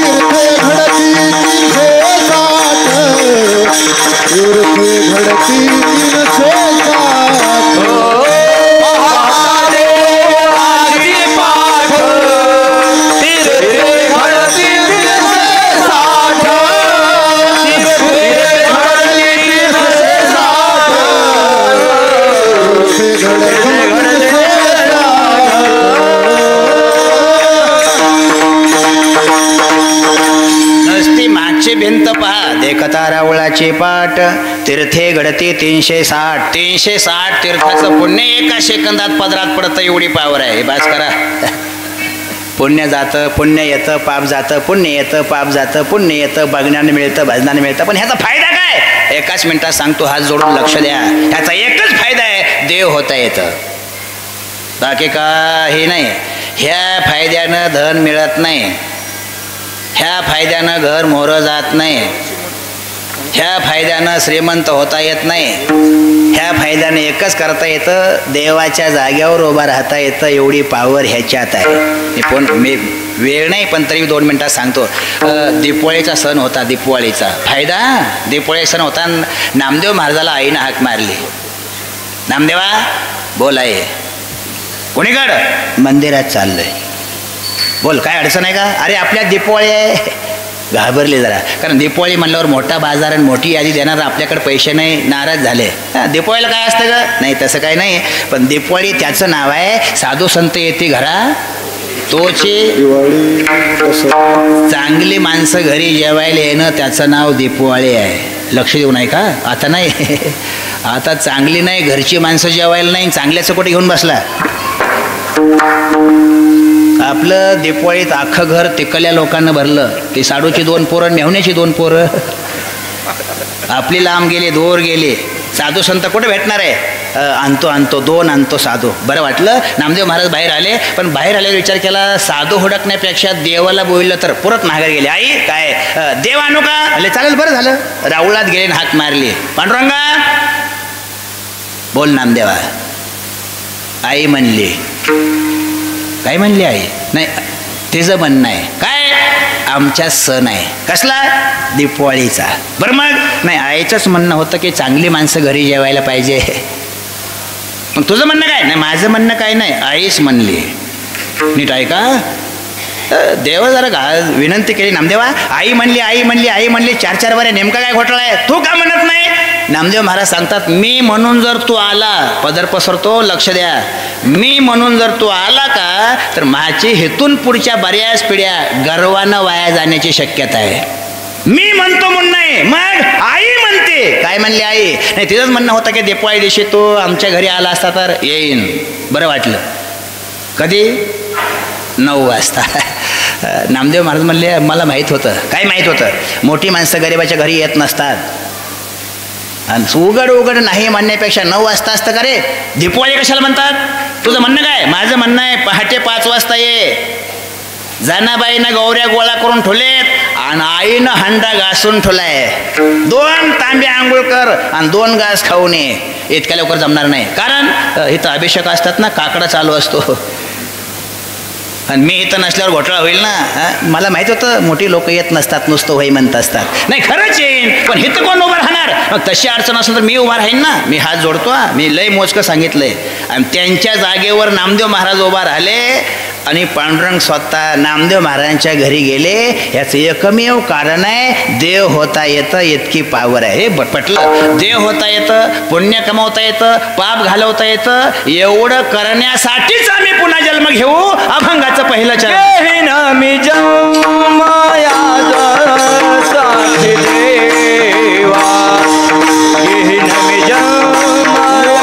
तीर्थे घडती 360 तीर्थे घडती 360 भिंत पहा देखता रावळाची पाठ तीर्थे घडती 360 360 तीर्थाचं पुण्य एका सेकंदात पदरात पडतं एवढी पावर आहे. बास करा. पुण्य जातं पुण्य येतं पाप जातं पुण्य येतं पाप जातं पुण्य येतं बघण्याने मिळतं भजनाने मिळतं. पण ह्याचा फायदा काय? एकाच मिनिटात सांगतो, हात जोडून लक्ष द्या. ह्याचा एकच फायदा आहे, देव होता येतं. बाकी काही नाही. ह्या फायद्यानं धन मिळत नाही, ह्या फायद्यानं घर मोहरं जात नाही, ह्या फायद्यानं श्रीमंत होता येत नाही. ह्या फायद्यानं एकच करता येतं, देवाच्या जाग्यावर उभा राहता येतं. एवढी पावर ह्याच्यात आहे. मी वेळ नाही पण तरी 2 मिनिटात सांगतो. दीपोळीचा सण होता. दीपवाळीचा फायदा, दीपोळी सण होता. नामदेव महाराजाला आईनं हाक मारली. नामदेवा बोल आहे. कोणीकडं? मंदिरात चाललंय. बोल काय अडचण आहे का? अरे आपल्या दीपोळी आहे. घाबरले जरा, कारण दीपोळी म्हणल्यावर मोठा बाजार आणि मोठी यादी देणार, आपल्याकडे पैसे नाही, नाराज झाले. दीपोळीला काय असतं का? नाही तसं काही नाही, पण दीपोळी त्याचं नाव आहे. साधू संत येते घरा तोची चांगली माणसं घरी जेवायला येणं त्याचं नाव दीपोळी आहे. लक्ष देऊ नाही का? आता नाही, आता चांगली नाही घरची माणसं जेवायला नाही, चांगल्याचं कुठे घेऊन बसला. आपलं दीपोळीत अख्खं घर तिकल्या लोकांना भरलं. ती साडूची 2 पोरं, मेहुण्याची 2 पोरं. आपली लांब गेले, दूर गेले. साधू संत कुठे भेटणार आहे? आणतो 2 आणतो साधू. बरं वाटलं. नामदेव महाराज बाहेर आले, पण बाहेर आल्यावर विचार केला साधू हुडकण्यापेक्षा देवाला बोललं तर परत माघारी गेले. आई काय देव आणू का? अरे चालेल, बरं झालं. राऊळात गेले, हाक मारली. पांडुरंगा बोल. नामदेवा. आई म्हणली. काय म्हणली आई? नाही तिचं म्हणणं आहे काय? आमच्या सण आहे. कसला? दीपोळीचा. बरं मग? नाही आईचंच म्हणणं होतं की चांगली माणसं घरी जेवायला पाहिजे. मग तुझं म्हणणं काय? नाही माझं म्हणणं काय नाही, आईच म्हणली. नीट ऐका. देव जरा विनंती केली. नामदेवा आई म्हणली, आई म्हणली, आई म्हणली 4 वाऱ्या, नेमका काय घोटाळा आहे? तू का म्हणत नाही? नामदेव महाराज सांगतात, मी म्हणून जर तू आला, पदर पसरतो, लक्ष द्या, मी म्हणून जर तू आला का तर माझी हेतून पुढच्या बऱ्याच पिढ्या गर्वानं वाया जाण्याची शक्यता आहे. मी म्हणतो म्हणून नाही, मग आई म्हणते. काय म्हणली आई? नाही तिथंच म्हणणं होतं की दीपावली दिवशी तो आमच्या घरी आला असता तर येईन. बरं वाटलं. कधी? 9 वाजता. नामदेव महाराज म्हणले मला माहीत होतं. काय माहीत होतं? मोठी माणसं गरिबाच्या घरी येत नसतात. आणि उघड नाही म्हणण्यापेक्षा 9 वाजता असतं का रे? दीपावली कशाला म्हणतात? तुझं म्हणणं काय? माझं म्हणणं आहे पहाटे 5 वाजता ये. जनाबाईनं गौऱ्या गोळा करून ठेवलेत आणि आईनं हंडा घासून ठेवलाय. 2 तांबे आंघोळ कर आणि 2 घास खाऊन ये. इतक्या लवकर जमणार नाही, कारण इथं अभिषेक असतात ना, काकडा चालू असतो. आणि मी इथं नसल्यावर घोटाळा होईल ना. मला माहित होतं मोठी लोक येत नसतात, नुसतं होई म्हणत असतात. नाही खरंच येईन, पण इथं कोण उभं राहणार? मग तशी अडचण असेल तर मी उभा राहीन ना. मी हात जोडतो. मी लय मोजकं सांगितलंय. आणि त्यांच्या जागेवर नामदेव महाराज उभा राहिले आणि पांडुरंग स्वतः नामदेव महाराजांच्या घरी गेले. याचं एकमेव कारण आहे देव होता येतं, इतकी पावर आहे. हे पटलं. देव होता येतं, पुण्य कमावता येतं, पाप घालवता येतं. एवढं करण्यासाठीच आम्ही पुन्हा जन्म घेऊ. अभंगाचं पहिलं चरण. मी जन्माया देवा मी जन्माया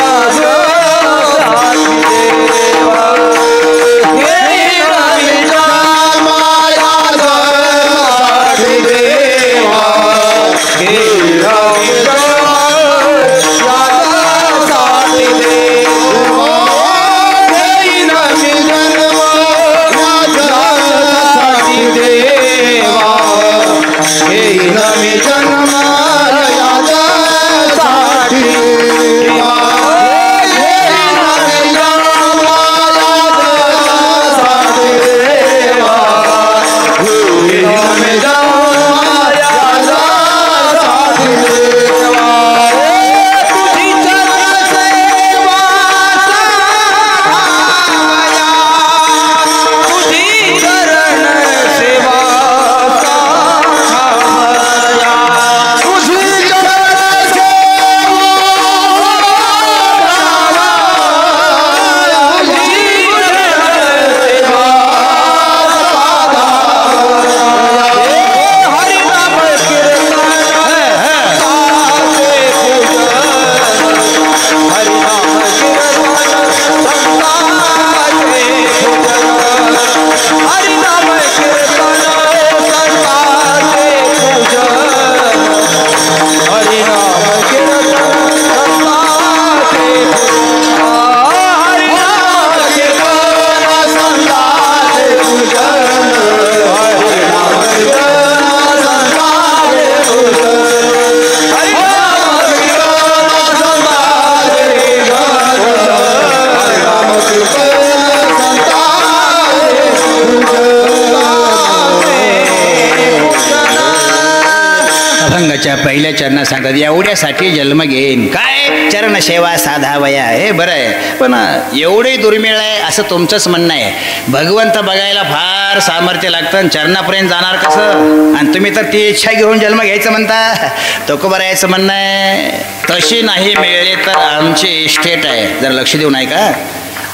संताच्या पहिल्या चरणात सांगतात एवढ्यासाठी जन्म घेईन. काय चरण सेवा साधावया, हे बरं आहे, पण एवढे दुर्मिळ आहे असं तुमचंच म्हणणं आहे. भगवंत बघायला फार सामर्थ्य लागतं आणि चरणापर्यंत जाणार कसं? आणि तुम्ही तर ती इच्छा घेऊन जन्म घ्यायचं म्हणता. तुकोबारायाचं म्हणणं आहे तशी नाही मिळले तर आमची इस्टेट आहे. जर लक्ष देऊ नाही का,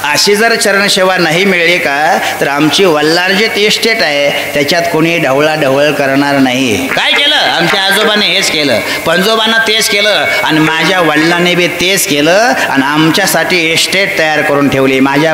अशी जर चरणसेवा नाही मिळली का तर आमची वल्लार्जित इस्टेट आहे, त्याच्यात कोणी ढवळाढवळ करणार नाही. काय केलं? आमच्या आजोबाने हेच केलं, पंजोबांना तेच केलं आणि माझ्या वडिलांनी बी तेच केलं आणि आमच्यासाठी इस्टेट तयार करून ठेवली. माझ्या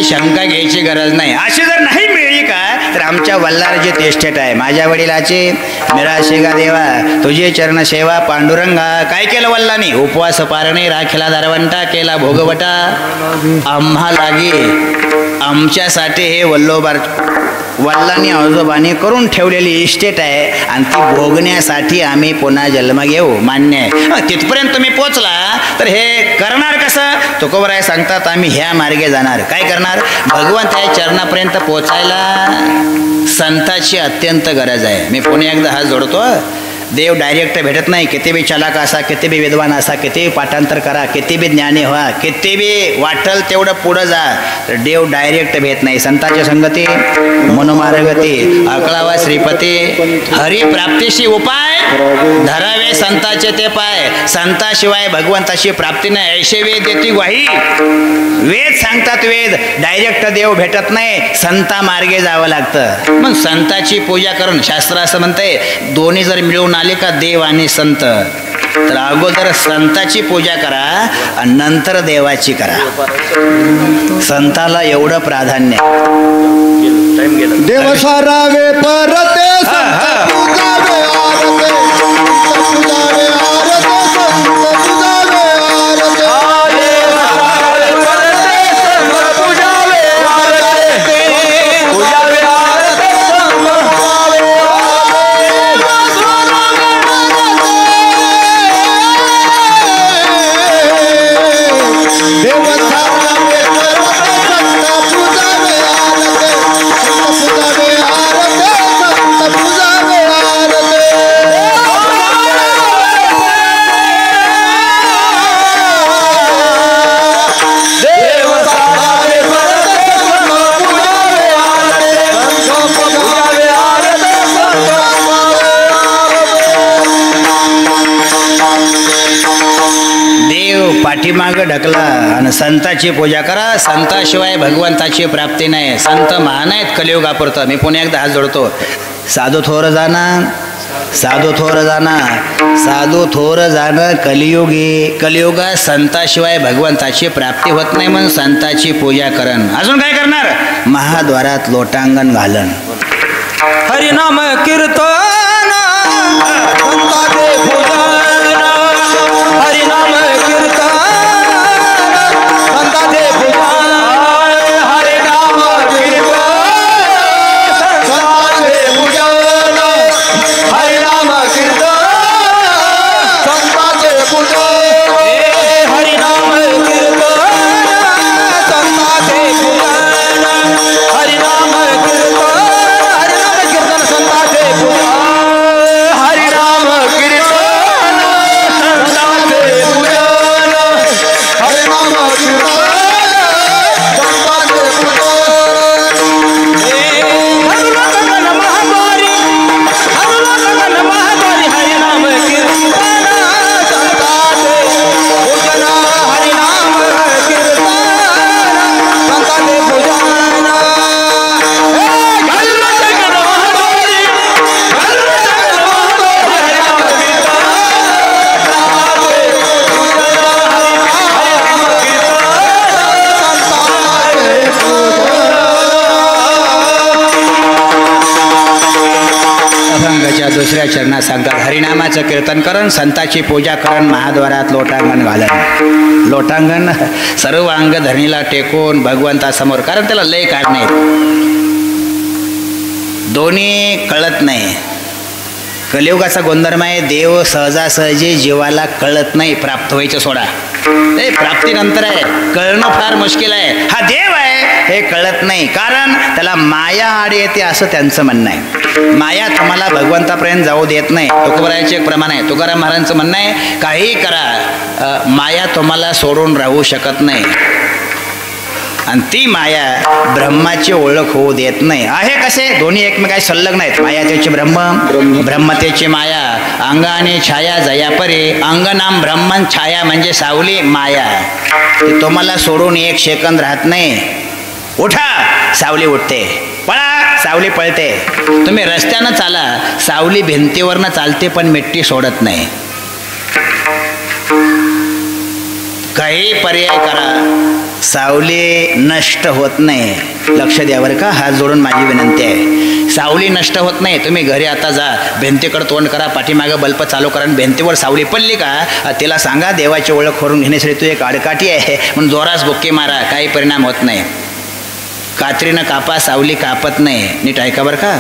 शंका घ्यायची गरज नाही. अशी जर नाही मिळली का तर आमच्या वल्लारची इस्टेट आहे. माझ्या वडिलाची निराशिगा देवा तुझी चरण सेवा पांडुरंगा. काय केलं वल्लानी? उपवास पारणे राखीला दारवंटा केला भोगवटा. आम्हा लागी आमच्यासाठी हे वल्लानी आजोबानी करून ठेवलेली इस्टेट आहे आणि ती भोगण्यासाठी आम्ही पुन्हा जन्म घेऊ. मान्य आहे. तिथपर्यंत तुम्ही पोचला तर हे करणार कसं? तुकोबराय सांगतात आम्ही ह्या मार्गे जाणार. काय करणार? भगवंत या चरणापर्यंत पोचायला संताची अत्यंत गरज आहे. मी पुन्हा एकदा हात जोडतो. देव डायरेक्ट भेटत नाही. किती बी चलाक असा, किती बी विद्वान असा, किती पाठांतर करा, किती बी ज्ञानी व्हा, किती बी वाटल तेवढं पुढं जा, तर देव डायरेक्ट भेट नाही. संताची संगती मनोमार्गती अकळावा श्रीपती. हरिप्राप्तीशी उपाय धरावे संताचे ते पाय. संताशिवाय भगवंताची प्राप्ती नाही. ऐशे वेद देती ग्वाही. वेद सांगतात, वेद डायरेक्ट देव भेटत नाही, संता मार्गे जावं लागतं. मग संताची पूजा करून शास्त्र असं म्हणतंय दोन्ही जर मिळून आले का देव आणि संत, तर अगोदर संताची पूजा करा आणि नंतर देवाची करा. संताला एवढं प्राधान्य. देव सारावे परते संत पूजावे आरते, संत पूजावे आरते, संत पूजावे आरते. देव सारावे परते संत पूजावे आरते, पूजावे आरते, संत पूजावे देव सारावे परते संत पूजावे आरते, संत पूजावे आरते, संत पूजावे आरते. देव सारावे परते संत पूजावे आरते, संत पूजावे आरते, संत देव पाठीमाग ढकला आणि संताची पूजा करा. संताशिवाय भगवंताची प्राप्ती नाही. संत महान आहेत कलियुगापुरतं. मी पुन्हा एकदा हात जोडतो. साधू थोर जाणं, साधू थोर जाणं, साधू थोर जाणं कलियुगी. कलियुगात संताशिवाय भगवंताची प्राप्ती होत नाही म्हणून संताची पूजा करण. अजून काय करणार? महाद्वारात लोटांगण घालन. हरिनाम कीर्तन संताचे पूजन, हरिनाम कीर्तन संताचे पूजन, हरिनाम कीर्तन संताचे पूजन, हरिनाम कीर्तन संताचे पूजन, हरिनाम कीर्तन संताचे पूजन, हरिनाम कीर्तन संताचे पूजन, हरिनाम कीर्तन दुसऱ्या चरणात सांगतात, हरिनामाचं कीर्तन करण, संताची पूजा करण, महाद्वारात लोटांगण घालन. लोटांगण सर्व अंग धरणीला टेकून भगवंतासमोर, कारण त्याला लय काढ नाहीत, दोन्ही कळत नाही. कलियुगाचा गुणधर्म आहे, देव सहजासहजी जीवाला कळत नाही, प्राप्त व्हायचं सोडा, हे प्राप्तीनंतर आहे, कळणं फार मुश्किल आहे. हा देव आहे हे कळत नाही, कारण त्याला माया आड येते असं त्यांचं म्हणणं आहे. माया तुम्हाला भगवंतापर्यंत जाऊ देत नाही. तुकोबारायांचे एक प्रमाण आहे, तुकाराम महाराजांचं म्हणणं आहे, काही करा माया तुम्हाला सोडून राहू शकत नाही. आणि ती माया ब्रह्माची ओळख होऊ देत नाही. आहे कसे, दोन्ही एकमेकाशी संलग्न आहेत. माया त्याची ब्रह्म, ब्रह्मतेची माया. अंग आणि छाया जयापरे, अंग नाम ब्रह्मन, छाया म्हणजे सावली, माया ती तुम्हाला सोडून एक सेकंद राहत नाही. उठा, सावली उठते, पळा, सावली पळते. तुम्ही रस्त्यानं चाला, सावली भिंतीवरनं चालते पण मिट्टी सोडत नाही. काही पर्याय करा, सावली नष्ट होत नाही. लक्ष द्या बरं का, हात जोडून माझी विनंती आहे. सावली नष्ट होत नाही. तुम्ही घरी आता जा, भिंतीकडे तोंड करा, पाठीमागं बल्ब चालू करा, भिंतीवर सावली पडली का तिला सांगा देवाची ओळख करून घेण्यासाठी तू एक आडकाठी आहे म्हणून जोरास बुक्की मारा, काही परिणाम होत नाही. कात्रीनं कापा, सावली कापत नाही. नीट ऐका बरं का,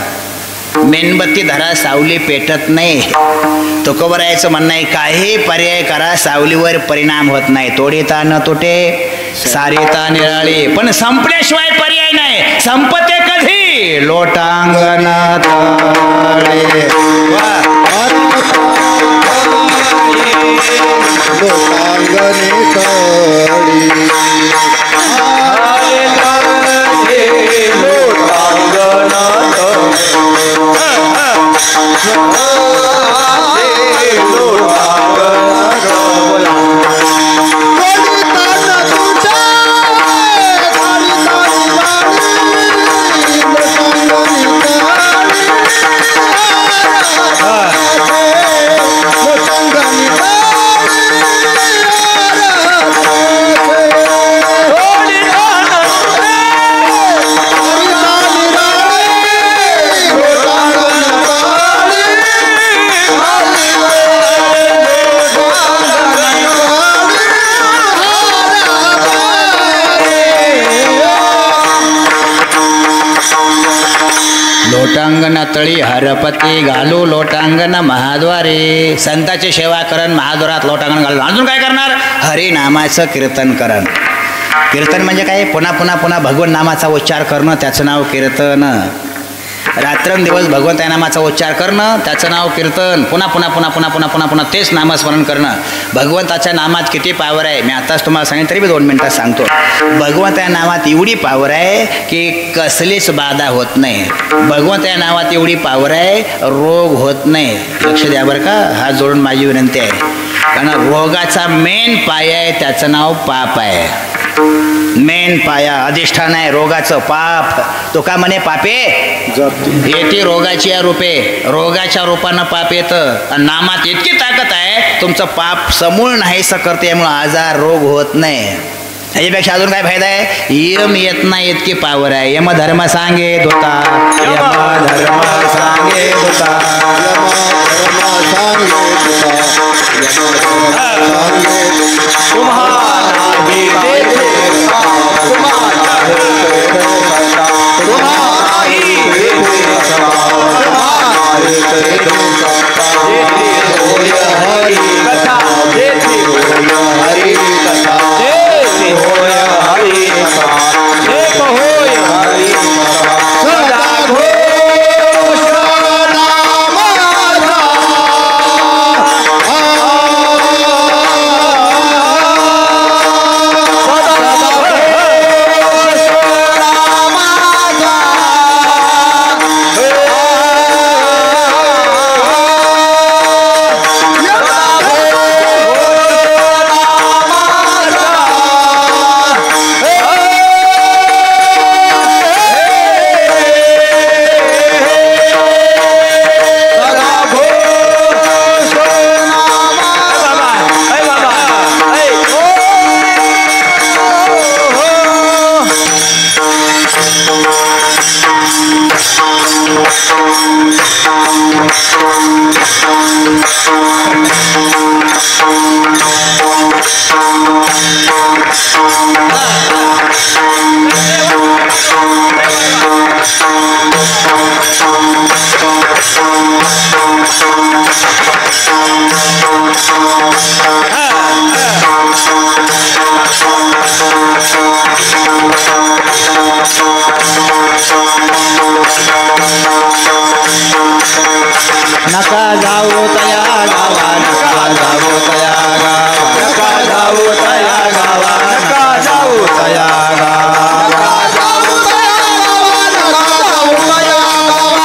मेणबत्ती धरा, सावली पेटत नाही. तुकोबारायांचं म्हणणं आहे, काही पर्याय करा, सावलीवर परिणाम होत नाही. तोडीता न तुटे, सारिता निराळी, पण संपल्याशिवाय पर्याय नाही. संपते कधी, लोटांगणात तळे. लोटांगण तळी हरपती घालू, लोटांगण महाद्वारे. संताची सेवा करण, महाद्वारात लोटांगण घालून. अजून काय करणार, हरिनामाचं कीर्तन करण. कीर्तन म्हणजे काय, पुन्हा पुन्हा पुन्हा भगवत नामाचा उच्चार करणं, त्याचं नाव कीर्तन. रात्रंदिवस भगवंत या नामाचा उच्चार करणं, त्याचं नाव कीर्तन. पुन्हा पुन्हा पुन्हा पुन्हा पुन्हा पुन्हा पुन्हा तेच नामस्मरण करणं. भगवंताच्या नामात किती पावर आहे, मी आताच तुम्हाला सांगितलं, तरी मी 2 मिनिटात सांगतो. भगवंत या नामात एवढी पावर आहे की कसलीच बाधा होत नाही. भगवंत या नावात एवढी पावर आहे, रोग होत नाही. लक्ष द्या बरं का, हात जोडून माझी विनंती आहे. कारण रोगाचा मेन पाया आहे, त्याचं नाव पाप आहे. मेन पाया, अधिष्ठान आहे रोगाचं, पाप. तो का म्हणे, पापे येते रोगाची या रूपे, रोगाच्या रूपानं पाप येतं. आणि नामात इतकी ताकद आहे, तुमचं पाप समूळ नाहीसं करते, यामुळे आजार रोग होत नाही. याच्यापेक्षा अजून काय फायदा आहे, यम येत नाही इतकी पावर आहे. यम धर्म सांगे दोता, यम धर्म सांगे दोता, नका जाऊ तया गावा, नका जाऊ तया गावा, नका जाऊ तया गावा, नका जाऊ तया गावा, नका जाऊ तया गावा,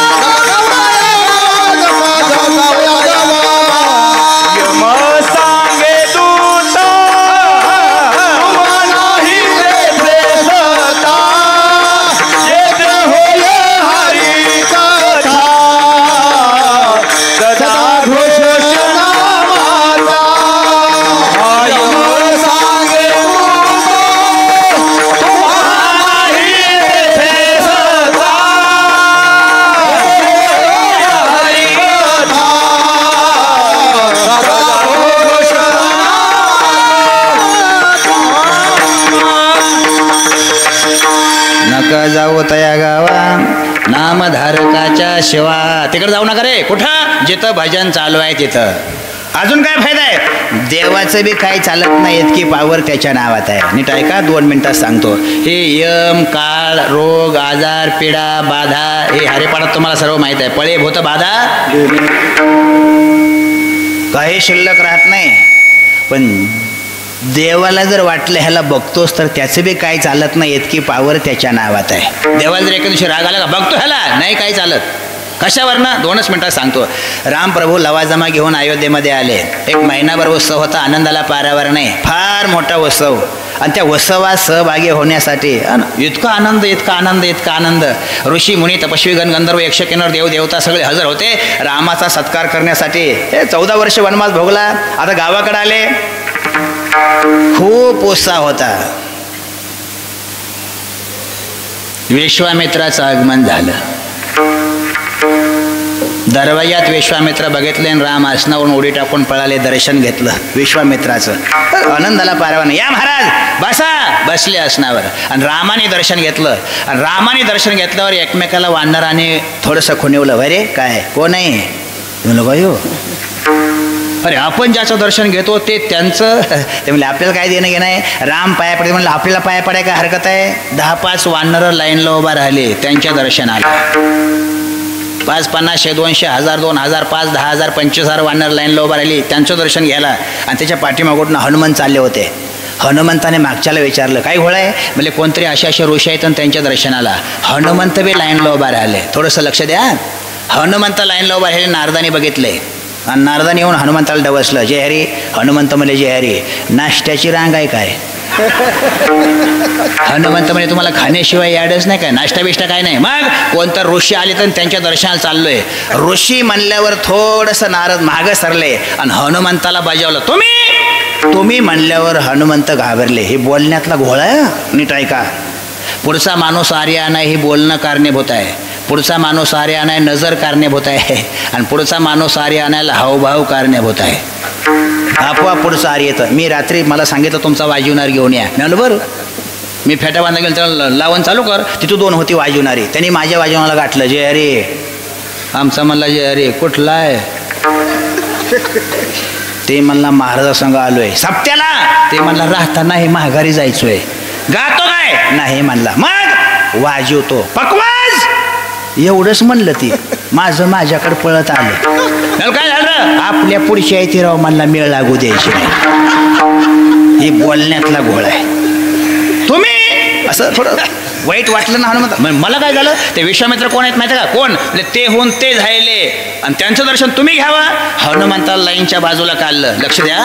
नका जाऊ तया गावा, नका जाऊ तया गावा. यम सांगे दूत नाही तेथे सता, येथे होय हरी कथा, सदा घोषणा माझा. यम सांगे दूत नाही तेथे सता, हरी कथा, सदा घोषणा. नका जाऊ तया गावा, नामधारकाच्या शिवा. तिकडे जाऊ नका रे. कुठं? जिथं भजन चालू आहे तिथं. अजून काय फायदा आहे? देवाचं बी काही चालत नाही, इतकी पावर त्याच्या नावात आहे. नीट ऐका, 2 मिनिटात सांगतो. हे यम, काळ, रोग, आजार, पीडा, बाधा, हे हरिपाठात तुम्हाला सर्व माहित आहे. पळे भूत बाधा काही शिल्लक राहत नाही. पण देवाला जर वाटलं ह्याला बघतोस तर त्याचं बी काही चालत नाही, इतकी पावर त्याच्या नावात आहे. देवाला जर एका दिवशी राग आला का बघतो ह्याला, नाही काही चालत. कशावरनं? 2च मिनिटात सांगतो. रामप्रभू लवाजमा घेऊन अयोध्येमध्ये आले. 1 महिनाभर उत्सव होता, आनंदाला पारावर नाही. फार मोठा उत्सव. आणि त्या उत्सवात सहभागी होण्यासाठी इतका आनंद, इतका आनंद, इतका आनंद. ऋषी मुनी, तपस्वी, गण, गंधर्व, यक्ष, किन्नर, देव देवता सगळे हजर होते रामाचा सत्कार करण्यासाठी. 14 वर्ष वनवास भोगला, आता गावाकडे आले. खूप उत्साह होता. विश्वामित्राचं आगमन झालं. दरवाजात विश्वामित्र बघितले आणि राम आसनावरून उडी टाकून पळाले. दर्शन घेतलं विश्वामित्राचं. आनंदाला पारावा नाही. या महाराज बसा. बसले आसनावर. आणि रामाने दर्शन घेतलं. आणि रामाने दर्शन घेतल्यावर एकमेकाला वानराने थोडंसं खुणवलं. अरे काय, कोण आहे? म्हणलं बायो, अरे आपण ज्याचं दर्शन घेतो ते त्यांचं. ते म्हणले आपल्याला काय देणं घेणं आहे? राम पाया पडले. म्हणलं आपल्याला पाया पडाय काय हरकत आहे? 10-5 वानरं लाईनला उभा राहिले त्यांच्या दर्शनाला. 5, 50, 200, 1000, 2000, 5, 10,000, 25,000 वानर लाईनला उभा राहिली त्यांचं दर्शन घ्यायला. आणि त्याच्या पाठीमागून हनुमान चालले होते. हनुमंताने मागच्याला विचारलं काय घोळ आहे? म्हणजे कोणतरी असे ऋषी आहेत त्यांच्या दर्शनाला. हनुमंत बी लाईनला उभा राहिले. थोडंसं लक्ष द्या. हनुमंत लाईनला उभा राहिले. नारदाने बघितले आणि नारदाने येऊन हनुमंताला डवसलं. जय हरी. हनुमंत म्हणे जय हरी. नाश्त्याची रांग आहे काय? हनुमंत म्हणे तुम्हाला खाण्याशिवाय याडच नाही काय? नाश्ता बिष्टा काय नाही? मग कोणतं ऋषी आले तर त्यांच्या दर्शनाला चाललोय. ऋषी म्हणल्यावर थोडंसं नारद मागं सरले आणि हनुमंताला बजावलं. तुम्ही म्हणल्यावर हनुमंत घाबरले. हे बोलण्यातला घोळ आहे. नीट ऐका. पुढचा माणूस आर्य नाही, हे बोलणं कारणीभूत आहे. पुढचा माणूस आर्य आणाय नजर कारणीभूत आहे. आणि पुढचा माणूस आर्य आणायला हावभाव कारणीभूत आहे. आपोआप पुढचं आर्य येतं. मी रात्री मला सांगितलं तुमचा वाजवणार घेऊन या. मी म्हणलं बरं. मी फेटा बांधा गेलो त्याला लावण चालू कर. तिथं 2 होती वाजवणारी. त्यांनी माझ्या वाजवणाला गाठलं. जय हरी. आमचा म्हणला जय हरी. कुठला आहे? ते म्हणला महाराजासंग आलोय. सप्त्याला. ते म्हणला राहता नाही माघारी जायचोय. गातो काय? नाही म्हणला. मग वाजवतो. पकवाज एवढंच म्हणलं. ती माझ्याकडे पळत आलं. काय झालं? आपल्या पुढची आहे ती राव मला मेळ लागू द्यायची नाही. हे बोलण्यातला घोळ आहे. तुम्ही असं थोडं वाईट वाटलं ना हनुमंत. मला काय झालं? ते विश्वामित्र कोण आहेत माहिती का? कोण? ते होऊन ते झाले आणि त्यांचं दर्शन तुम्ही घ्यावं. हनुमंताला लाईनच्या बाजूला काढलं. लक्ष द्या.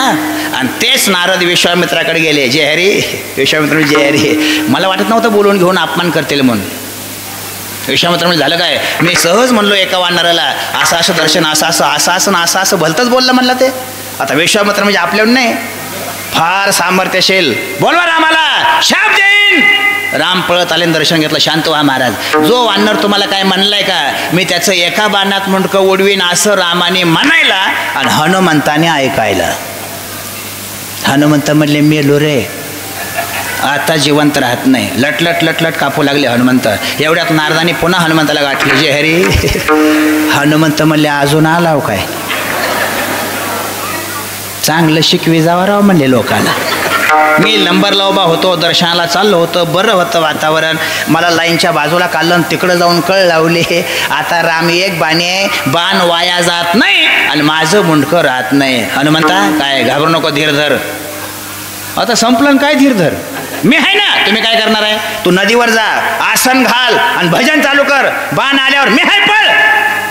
आणि तेच नारद विश्वामित्राकडे गेले. जय हरी. विश्वामित्र जय हरी. मला वाटत नव्हतं बोलून घेऊन अपमान करतील म्हणून. विश्वामित्र म्हणजे झालं काय? मी सहज म्हणलो एका वानराला असं असं दर्शन, असं असं भलतंच बोललं म्हणलं ते. आता विश्वामित्र म्हणजे आपल्यावर नाही, फार सामर्थ्यशील. बोलवा रामाला, शाप देईन. राम पळत आले दर्शन घेतलं. शांत व्हा महाराज, जो वानर तुम्हाला काय म्हणलाय का, मी त्याचं एका बाणात मुंडकं उडवीन असं रामाने म्हणायला आणि हनुमंताने ऐकायला. हनुमंत म्हणले मेलो रे, आता जिवंत राहत नाही. लटलट लटलट कापू लागले हनुमंत. एवढ्यात नारदाने पुन्हा हनुमंताला गाठले. जे हरी. हनुमंत म्हणले अजून आलाव काय, चांगलं शिकवी जावं राव म्हणले लोकांना. मी नंबरला उभा होतो, दर्शनाला चाललो होतं, बरं होतं वातावरण. मला लाईनच्या बाजूला काढलं, तिकडं जाऊन कळ लावले. आता राम एक बाणी आहे, बाण वाया जात नाही आणि माझं मुंडकं राहत नाही. हनुमंता काय घाबरू नको, धीर धर. आता संपलं काय, धीर धर, मी आहे ना. तुम्ही काय करणार आहे, तू नदीवर जा, आसन घाल आणि भजन चालू कर. बाण आल्यावर मी आहे, पळ.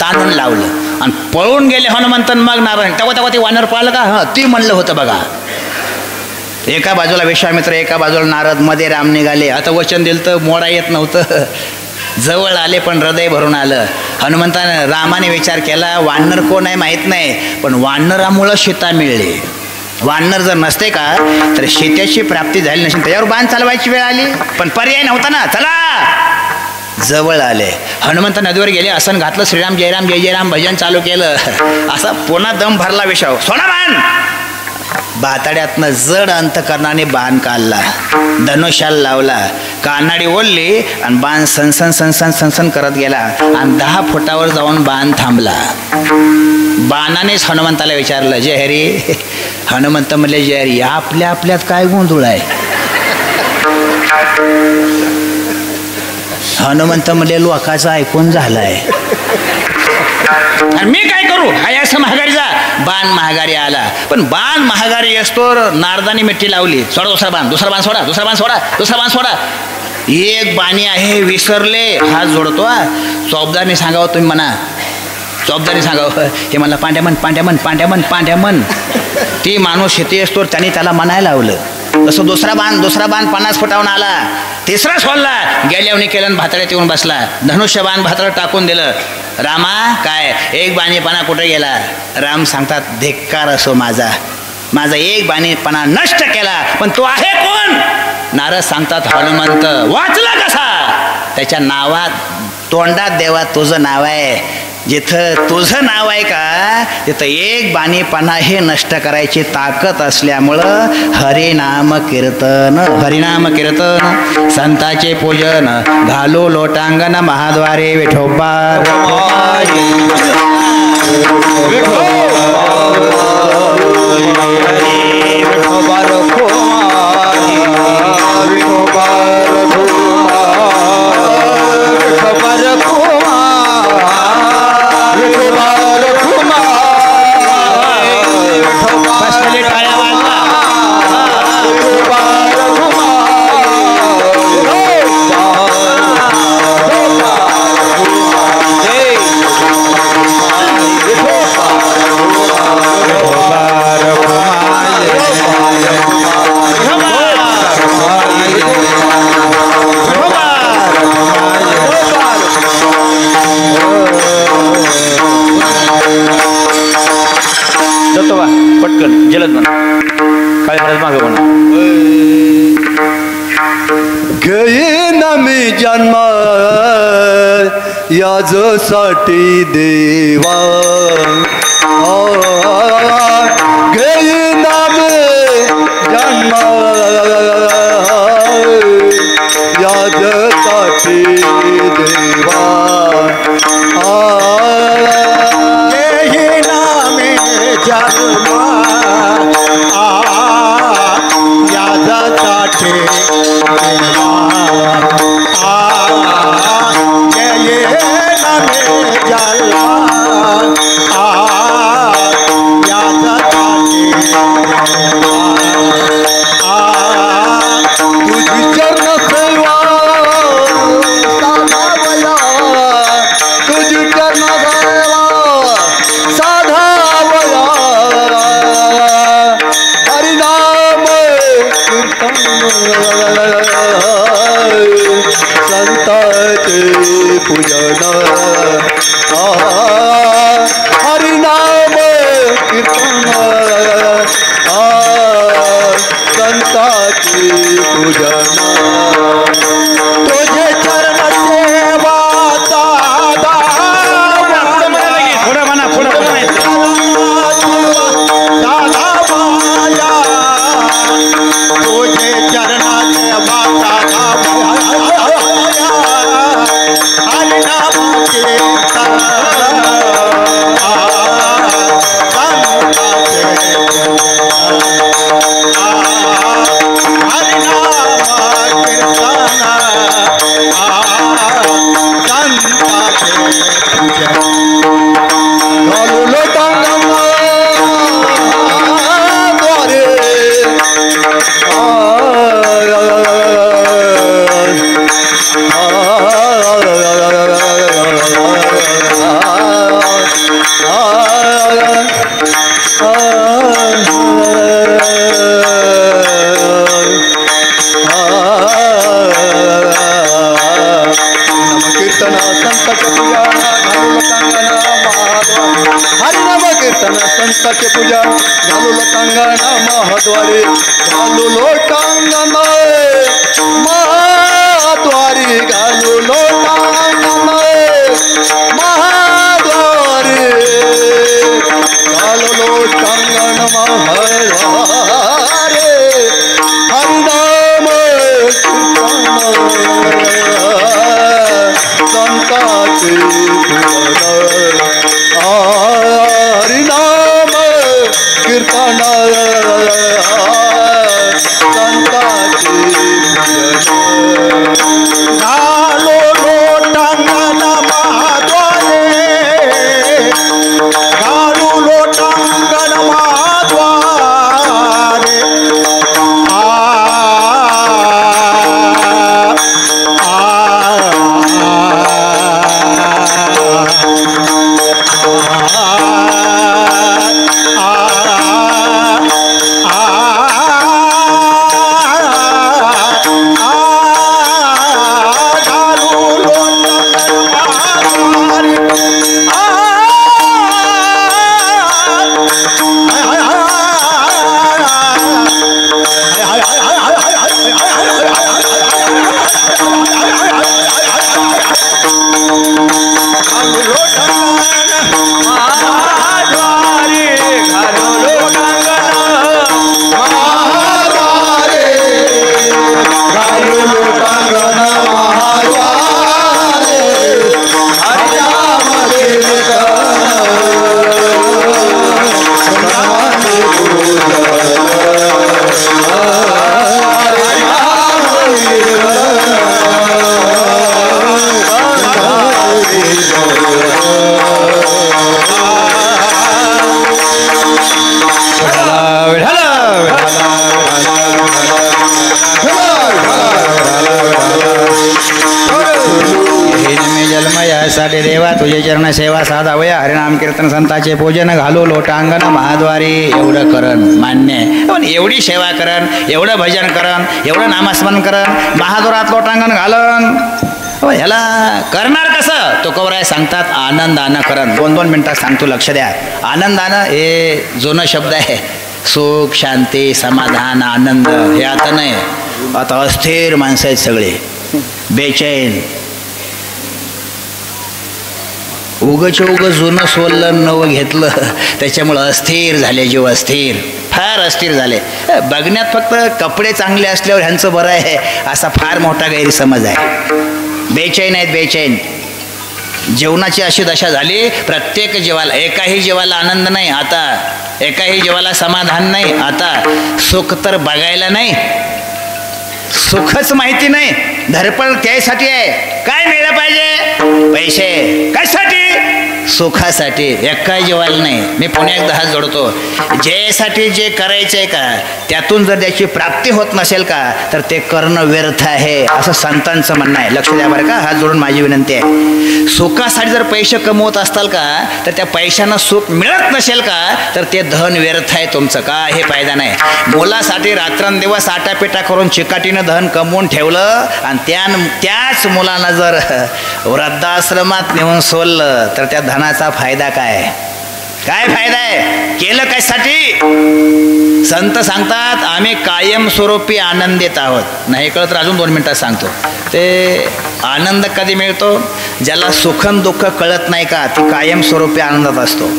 ताणून लावलं आणि पळून गेले हनुमंतन. मग नारायण तेव्हा ते वानर पाळलं का, हं ती म्हणलं होतं बघा. एका बाजूला विश्वामित्र, एका बाजूला नारद, मध्ये राम निघाले. आता वचन दिलं तर मोडा येत नव्हतं. जवळ आले पण हृदय भरून आलं. हनुमंतानं रामाने विचार केला, वानर कोण आहे माहीत नाही, पण वानरामुळं सीता मिळली. वानर जर नसते का तर सीतेची प्राप्ती झाली नसेल. त्याच्यावर बाण चालवायची वेळ आली, पण पर्याय नव्हता ना. चला, जवळ आले. हनुमंत नदीवर गेले, आसन घातलं, श्रीराम जय राम जय जय राम भजन चालू केलं. असा पुन्हा दम भरला विषाव. सोडा बाण. भाताड्यातनं जड अंतकरणाने बाण काढला, धनुष्याला लावला, कानाडी ओढली आणि बाण सनसन सनसन सनसन करत गेला आणि 10 फुटावर जाऊन बाण थांबला. बाणानेच हनुमंताला विचारलं, जय हरी. हनुमंत म्हणले, जय हरी, आपल्या आपल्यात काय गोंधळ आहे. हनुमंत म्हणले, लोकाचं ऐकून झालंय, आणि मी काय करू, हाय असं महागारी जा. बाण महागारी आला, पण बाण महागारी असतो. नारदाने मिठी लावली, सोडा दुसरा बाण, दुसरा बाण सोडा, दुसरा बाण सोडा, दुसरा बाण सोडा. एक बाणी आहे, विसरले, हात जोडतो. चौबदारने सांगावं, तुम्ही म्हणा, चौबदारने सांगावं, हे मला पांड्यामन पांड्यामन पांड्यामन पांड्यामन. ती माणूस शेती असतो, त्यांनी त्याला म्हणायला लावलं. तसं दुसरा बाण 50 फुटावून आला. तिसरा सोडला, गेल्यावणी केलं, भातड्यात येऊन बसला. धनुष्य बाण भातड्यात टाकून दिलं. रामा काय एक बाणीपणा कुठे गेला. राम सांगतात, धिक्कार असो माझा, माझा एक बाणीपणा नष्ट केला, पण तो आहे कोण. नारद सांगतात, हनुमंत. वाचला कसा, त्याच्या नावात, तोंडात देवा तुझं नाव आहे. जिथं तुझं नाव आहे का तिथं एक बाणीपणा हे नष्ट करायची ताकद असल्यामुळं हरिनाम कीर्तन, हरिनाम कीर्तन, संताचे पूजन, घालो लोटांगण महाद्वारे विठोबा. पटकन जलद म्हणा, काय महाराज मागे म्हणा. घेईन मी जन्म यासाठी देवा, घेईन मी जन्म यासाठी देवा, घेईन मी जन्म यासाठी देवा, संताचे पूजन, हरिनाम कीर्तन, संताचे पूजन. कीर्तन संताचे पूजा घालू लोटांगण हरिनाम कीर्तन संताचे पूजा घालू लोटांगण महाद्वारी घालू लोटांगण महाद्वारी घालू लोटांगण महाद्वारी घालू लोटांगण महाद्वारी हरिनाम संताचे हरिनाम कीर्तन संताचे घालो लोटांगण महाद्वारे घालू लोटांगण महाद्वारे यासाठी देवा तुझे चरण सेवा साधावया हरिनाम कीर्तन संताचे पूजन घालू लोटांगण महाद्वारी एवढं करण मान्य आहे पण एवढी सेवा करण एवढं भजन करण एवढं नामस्मरण करण महाद्वारात लोटांगण घालन ह्याला करणार कसं तो कवराय सांगतात आनंदानं करण 2-2 मिनिटात सांगतो लक्ष द्या आनंदानं हे जुनं शब्द आहे सुख शांती समाधान आनंद हे आता नाही आता अस्थिर माणसं आहेत सगळे बेचैन उगचं जुनं सोललं नवं घेतलं त्याच्यामुळं अस्थिर झाले जीव अस्थिर फार अस्थिर झाले बघण्यात फक्त कपडे चांगले असल्यावर ह्यांचं बरं आहे असा फार मोठा गैरसमज आहे बेचैन आहेत बेचैन जीवनाची अशी दशा झाली प्रत्येक जीवाला एकाही जीवाला आनंद नाही आता एकाही जीवाला समाधान नाही आता सुख तर बघायला नाही सुखच माहिती नाही धडपड त्यासाठी आहे काय मिळालं पाहिजे पैसे कशासाठी सुखासाठी एका जीवाला नाही मी पुन्हा एकदा हात जोडतो ज्यासाठी जे करायचं आहे का त्यातून जर त्याची प्राप्ती होत नसेल का तर ते करणं व्यर्थ आहे असं संतांचं म्हणणं आहे लक्ष द्या बरं का हात जोडून माझी विनंती आहे सुखासाठी जर पैसे कमवत असताल का तर त्या पैशानं सुख मिळत नसेल का तर ते धन व्यर्थ आहे तुमचं काही फायदा नाही मुलासाठी रात्रंदिवस आटापिटा करून चिकाटीनं धन कमवून ठेवलं आणि त्याच मुलांना जर वृद्धाश्रमात नेऊन सोडलं तर त्या धनाचा फायदा काय फायदा आहे केलं कशासाठी संत सांगतात आम्ही कायमस्वरूपी आनंदित आहोत नाही कळत तर अजून 2 मिनिटात सांगतो ते आनंद कधी मिळतो ज्याला सुखन दुःख कळत नाही का ती कायमस्वरूपी आनंदात असतो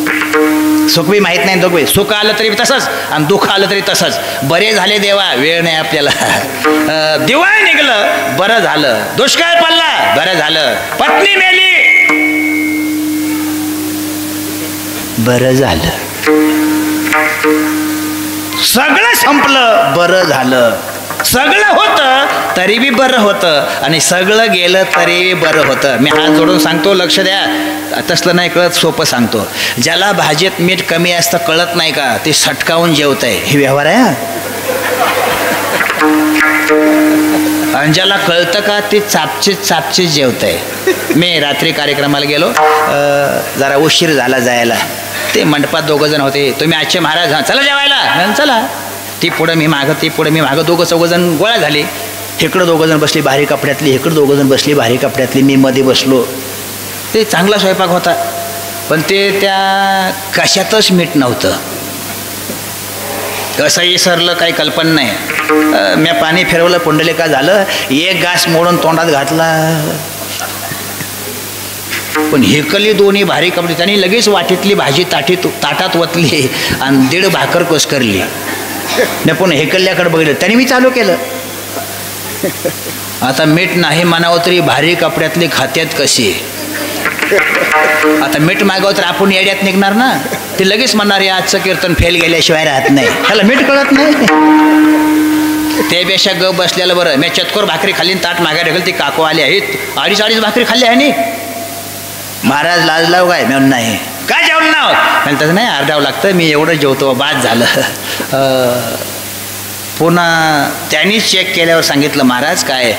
सुख बी माहीत नाही दुःख सुख आलं तरी तसंच आणि दुःख आलं तरी तसंच बरे झाले देवा वेळ नाही आपल्याला दिवाळ निघलं बरं झालं दुष्काळ पडला बरं झालं पत्नी मेली बरं झालं सगळं संपलं बरं झालं सगळं होतं तरी बी बरं होतं आणि सगळं गेलं तरी बी बरं होतं मी हात जोडून सांगतो लक्ष द्या तसलं नाही कळत सोपं सांगतो ज्याला भाजीत मीठ कमी असतं कळत नाही का ते सटकावून जेवत आहे हे व्यवहार आहे आणि ज्याला कळतं का ते चापचीत जेवत आहे. मी रात्री कार्यक्रमाला गेलो, जरा उशीर झाला जायला. ते मंडपात 2 जण होते. तुम्ही आजचे महाराज, हां चला जेवायला. चला. ती पुढं मी मागं, ती पुढं मी मागं, 2-4 जण गोळा झाले. इकडं 2 जण बसली भारी कपड्यातली, इकडं 2 जण बसली भारी कपड्यातली, मी मध्ये बसलो. ते चांगला स्वयंपाक होता, पण ते त्या कशातच मीठ नव्हतं. कसंही सरलं काही कल्पना नाही. मी पाणी फिरवलं, पुंडलिका झालं, एक घास मोडून तोंडात घातला. पण हेकली दोन्ही भारी कपडे, त्यांनी लगेच वाटीतली भाजी ताटात वतली आणि 1.5 भाकर कोसकरली. मी पुन्हा हेकल्याकडे बघितलं, त्यांनी मी चालू केलं. आता मीठ नाही म्हणावं तरी भारी कपड्यातली खात्यात कशी. आता मीठ मागावं तर आपण येड्यात निघणार ना. ते लगेच म्हणणार या आजचं कीर्तन फेल गेल्याशिवाय राहत नाही, त्याला मीठ कळत नाही. त्यापेक्षा गप बसलेलं बरं. मी चतकोर भाकरी खाल्ली, ताट मागायला ढकल. ती काकू आले आहेत, 2.5 भाकरी खाल्ली आहे. महाराज लाजलाव काय? मी नाही. काय जेवण नाव? मला तसं नाही, अर्धावं लागतं, मी एवढं जेवतो, बाद झालं. पुन्हा त्यांनीच चेक केल्यावर सांगितलं, महाराज काय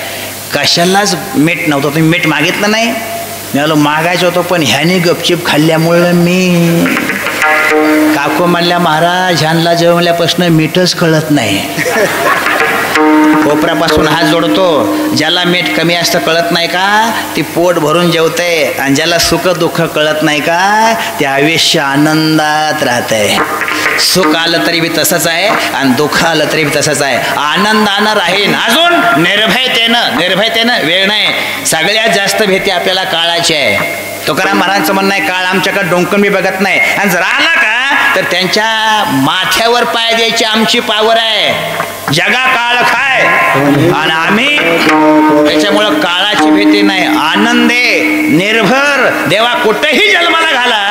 कशालाच मीठ नव्हतं, तुम्ही मीठ मागितलं नाही. मी आलो मागायचं होतं, पण ह्याने गपचिप खाल्ल्यामुळं मी. काकू म्हणल्या, महाराज ह्यांना जेवल्यापासून मीठच कळत नाही. कोपऱ्यापासून हात जोडतो. ज्याला मीठ कमी असतं कळत नाही का, ती पोट भरून जेवते. आणि ज्याला सुख दुःख कळत नाही का, ते आयुष्य आनंदात राहतंय. सुख आलं तरी बी तसंच आहे आणि दुःख आलं तरी बी तसंच आहे. आनंदानं राहीन. अजून निर्भयतेनं वेळ नाही. सगळ्यात जास्त भीती आपल्याला काळाची आहे. तुकाराम महाराजांचं म्हणणं आहे, काळ आमच्याकडे डोंकून मी बघत नाही. आणि जर आला का तर त्यांच्या माथ्यावर पाय द्यायची आमची पावर आहे. जगा काळ खाय आणि आम्ही. त्याच्यामुळं काळाची भीती नाही. आनंदे निर्भर देवा कुठेही जन्माला घाला,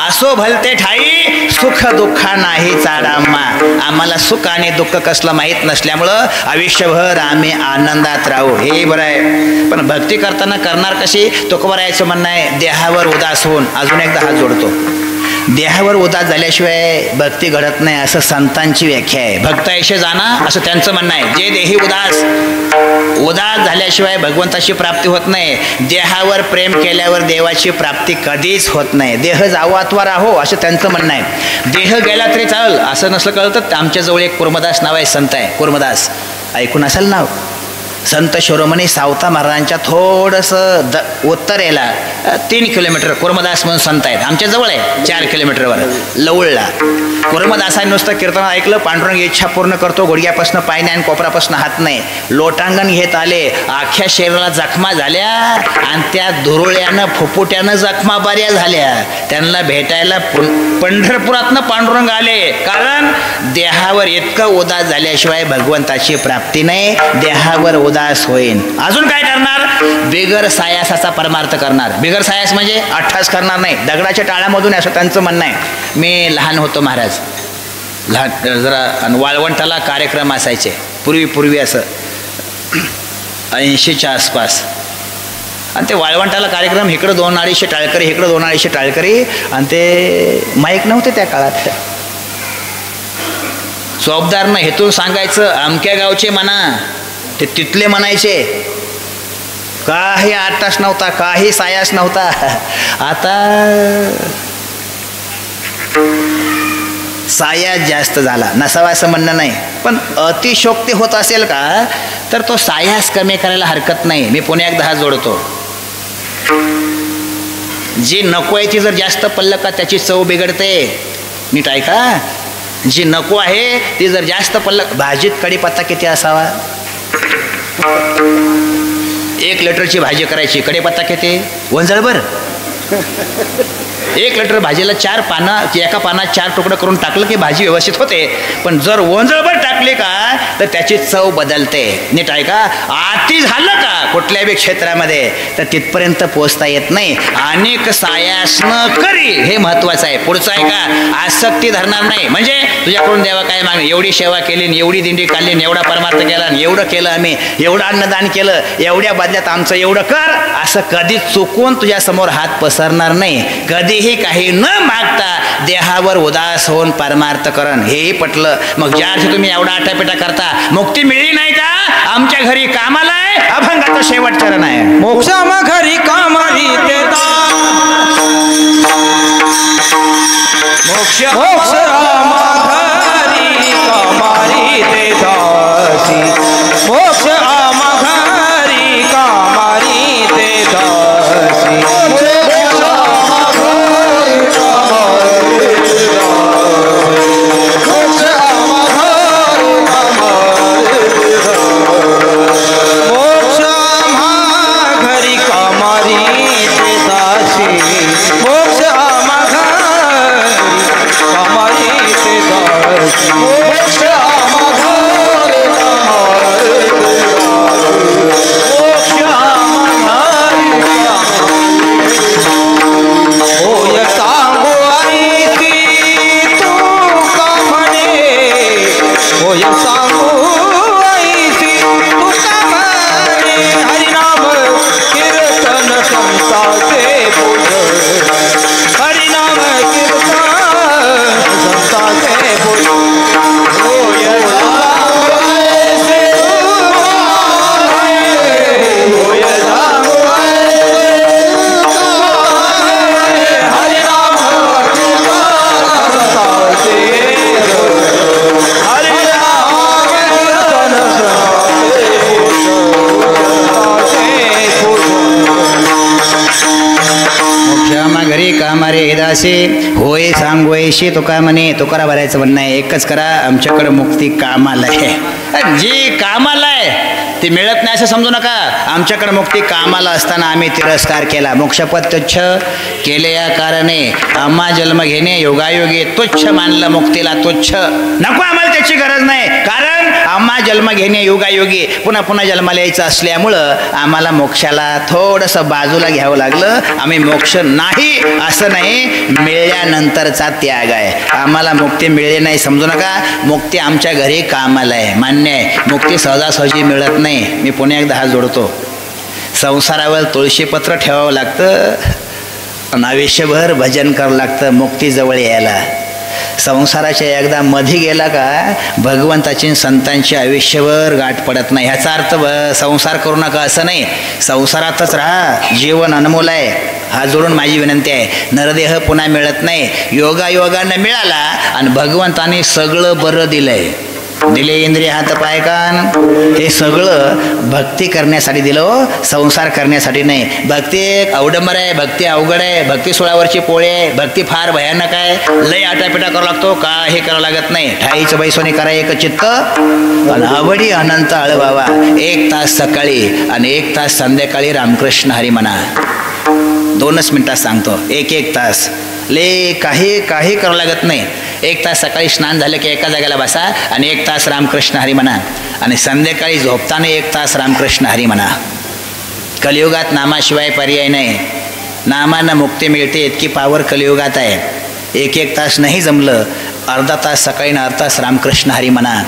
असो भलते ठाई, सुख दुःख नाही चाडाम्हा. आम्हाला सुख आणि दुःख कसलं माहीत नसल्यामुळं आयुष्यभर आम्ही आनंदात राहू. हे बरं आहे. पण भक्ती करताना करणार कशी? तुकोबारायाचं म्हणणं आहे, देहावर उदास होऊन. अजून एकदा हात जोडतो. देहावर उदास झाल्याशिवाय भक्ती घडत नाही असं संतांची व्याख्या आहे. भक्त ऐशे जाना असं त्यांचं म्हणणं आहे. जे देही उदास झाल्याशिवाय भगवंताची प्राप्ती होत नाही. देहावर प्रेम केल्यावर देवाची प्राप्ती कधीच होत नाही. देह जावो अथवा राहो असं त्यांचं म्हणणं आहे. देह गेला तरी चाल असं नसलं कळतं. आमच्याजवळ एक कुर्मदास नाव आहे, संत आहे कुर्मदास, ऐकून असेल नाव. संत शिरोमणी सावता महाराजांच्या थोडंसं उत्तरेला 3 किलोमीटर कुर्मदास म्हणून संत आहेत. आमच्याजवळ आहे 4 किलोमीटरवर लवळला. कुर्मदासांनी नुसतं कीर्तन ऐकलं, पांडुरंग इच्छा पूर्ण करतो, गुडघ्यापासून पाय नाही आणि कोपरापासून हात नाही. लोटांगण घेत आले, अख्ख्या शरीराला जखमा झाल्या आणि त्या धुरुळ्यानं फुफुट्यानं जखमा बऱ्या झाल्या. त्यांना भेटायला पंढरपुरातनं पांडुरंग आले. कारण देहावर इतकं उदास झाल्याशिवाय भगवंताची प्राप्ती नाही. देहावर उदास होईन. अजून काय करणार? बिगर सायासाचा परमार्थ करणार. बिगर सायास म्हणजे अठ्ठास करणार नाही, दगडाच्या टाळ्यामधून असं त्यांचं म्हणणं आहे. मी लहान होतो महाराज, लहान जरा वाळवंटाला कार्यक्रम असायचे पूर्वी असं 80च्या आसपास. आणि ते वाळवंटाला कार्यक्रम, इकडं 2-250 टाळकरी, इकडं 2-250 टाळकरी. आणि ते माईक नव्हते त्या काळात. चौबदारनं हेतून सांगायचं, अमक्या गावचे म्हणा, ते तिथले म्हणायचे. काही आटास नव्हता, काही सायास नव्हता. आता साया जास्त झाला, नसावा असं म्हणणं नाही, पण अतिशोक्ती होत असेल का तर तो सायास कमी करायला हरकत नाही. मी पुन्हा एकदा हात जोडतो. जी नको आहे ती जर जास्त पडलं का त्याची चव बिघडते. नीट ऐका, जी नको आहे ती जर जास्त पडलं. भाजीत कढीपत्ता किती असावा? 1 लिटरची भाजी करायची, कढीपत्ता किती? वंजळभर. 1 लिटर भाजीला 4 पानं, एका पानात 4 तुकडं करून टाकलं की भाजी व्यवस्थित होते. पण जर वंजळभर टाकले का तर त्याची चव बदलते. नीट आहे का? आती झालं का कुठल्याही क्षेत्रामध्ये तर तिथपर्यंत पोचता येत नाही. अनेक सायास न करी, हे महत्वाचं आहे. पुढचं आहे का? आसक्ती धरणार नाही. म्हणजे तुझ्याकडून देवा काय मागणे, एवढी सेवा केली, एवढी दिंडी काढली, एवढा परमार्थ केला, एवढं केलं आम्ही, एवढं अन्नदान केलं, एवढ्या बदल्यात आमचं एवढं कर, असं कधी चुकून तुझ्या समोर हात पसरणार नाही. कधीही काही न मागता देहावर उदास होऊन परमार्थकरण हेही पटलं. मग ज्या अर्थी तुम्ही एवढा आटापिटा करता, मुक्ती मिळली नाही का? आमच्या घरी कामाला आहे, अभंगाचं शेवट चरण आहे. मोक्षा मग घरी कामारी ते मोक्ष मोक्ष घरी कामारी ते दासी मोक्ष घरी कामारी ते दासी दासी होय सांगोयशी तुका म्हणे. तुकारा भरायचं म्हणणं आहे, एकच करा, आमच्याकडे मुक्ती कामाला आहे. जी कामाला आहे ती मिळत नाही असं समजू नका. आमच्याकडे मुक्ती कामाला असताना आम्ही तिरस्कार केला. मोक्षपद तुच्छ केले या कारणे आम्हा जन्म घेणे योगायोगी तुच्छ मानलं. मुक्तीला तुच्छ नको, आम्हाला त्याची गरज नाही. कारण आम्हा जन्म घेणे योगायोगी पुन्हा पुन्हा जन्माला यायचं असल्यामुळं आम्हाला मोक्षाला थोडंसं बाजूला घ्यावं लागलं. आम्ही मोक्ष नाही असं नाही, मिळल्यानंतरचा त्याग आहे. आम्हाला मुक्ती मिळली नाही समजू नका. मुक्ती आमच्या घरी कामाला आहे, मान्य आहे. मुक्ती सहजासहजी मिळत नाही. मी पुन्हा एकदा हात जोडतो. संसारावर तुळशीपत्र ठेवावं लागतं, आयुष्यभर भजन करावं लागतं मुक्तीजवळ यायला. संसाराच्या एकदा मध्ये गेला का भगवंताची संतांची आयुष्यभर गाठ पडत नाही. ह्याचा अर्थ संसार करू नका असं नाही, संसारातच राहा, जीवन अनमोल आहे. हा जोडून माझी विनंती आहे. नरदेह पुन्हा मिळत नाही, योगायोगानं मिळाला आणि भगवंताने सगळं बरं दिलंय. दिले इंद्रिय हात पाय कान, हे सगळं भक्ती करण्यासाठी दिलं, संसार करण्यासाठी नाही. भक्ती अवडंबर आहे, भक्ती अवघड आहे, भक्ती सोळावरची पोळी आहे, भक्ती फार भयानक आहे. लय आटापिटा करावं लागतो, का हे करावं लागत नाही. ठाईचं बैसोनी करा एक चित्त आणि आवडी अनंत अळवावा. 1 तास सकाळी आणि 1 तास संध्याकाळी रामकृष्ण हरी म्हणा. 2च मिनिटात सांगतो, 1 तास. ले काही करावं लागत नाही. 1 तास सकाळी स्नान झालं की एका जागेला बसा आणि 1 तास रामकृष्ण हरी म्हणा. आणि संध्याकाळी झोपताना 1 तास रामकृष्ण हरी म्हणा. कलियुगात नामाशिवाय पर्याय नाही. नामानं मुक्ती मिळते इतकी पावर कलियुगात आहे. 1 तास नाही जमलं, अर्धा तास सकाळी आणि अर्धा तास रामकृष्ण हरी म्हणा.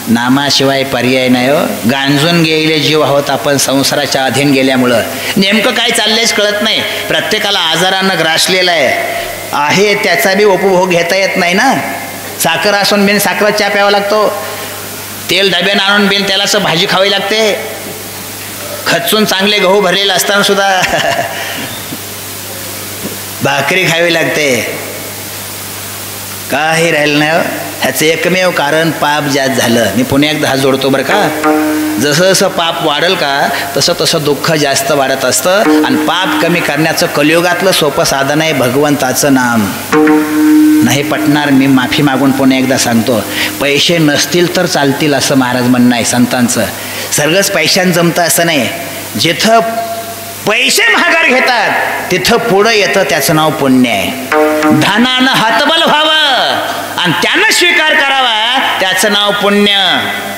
नामाशिवाय पर्याय नाही हो. गांजून गेले जीव आहोत आपण संसाराच्या अधीन गेल्यामुळं. नेमकं काय चाललंयच कळत नाही. प्रत्येकाला आजारानं ग्रासलेलं आहे, त्याचा बी उपभोग घेता येत नाही ना. साखर असून बिन साखर चहा प्यावा लागतो, तेल डब्यानं आणून बिन त्याला असं भाजी खावी लागते, खचून चांगले गहू भरलेले असताना सुद्धा भाकरी खावी लागते. काही राहिलं नाही. ह्याचं एकमेव कारण पाप जास्त झालं. मी पुन्हा एकदा हात जोडतो बरं का. जसं जसं पाप वाढेल का तसं तसं दुःख जास्त वाढत असतं. आणि पाप कमी करण्याचं कलियुगातलं सोपं साधन आहे भगवंताचं नाम. नाही पटणार, मी माफी मागून पुन्हा एकदा सांगतो. पैसे नसतील तर चालतील असं महाराज म्हणणं आहे संतांचं. सगळंच पैशानं जमतं असं नाही. जिथं पैसे महागार घेतात तिथं पुढं येतं त्याचं नाव पुण्य आहे. धनानं हातबल व्हावं आणि त्यानं स्वीकार करावा त्याचं नाव पुण्य.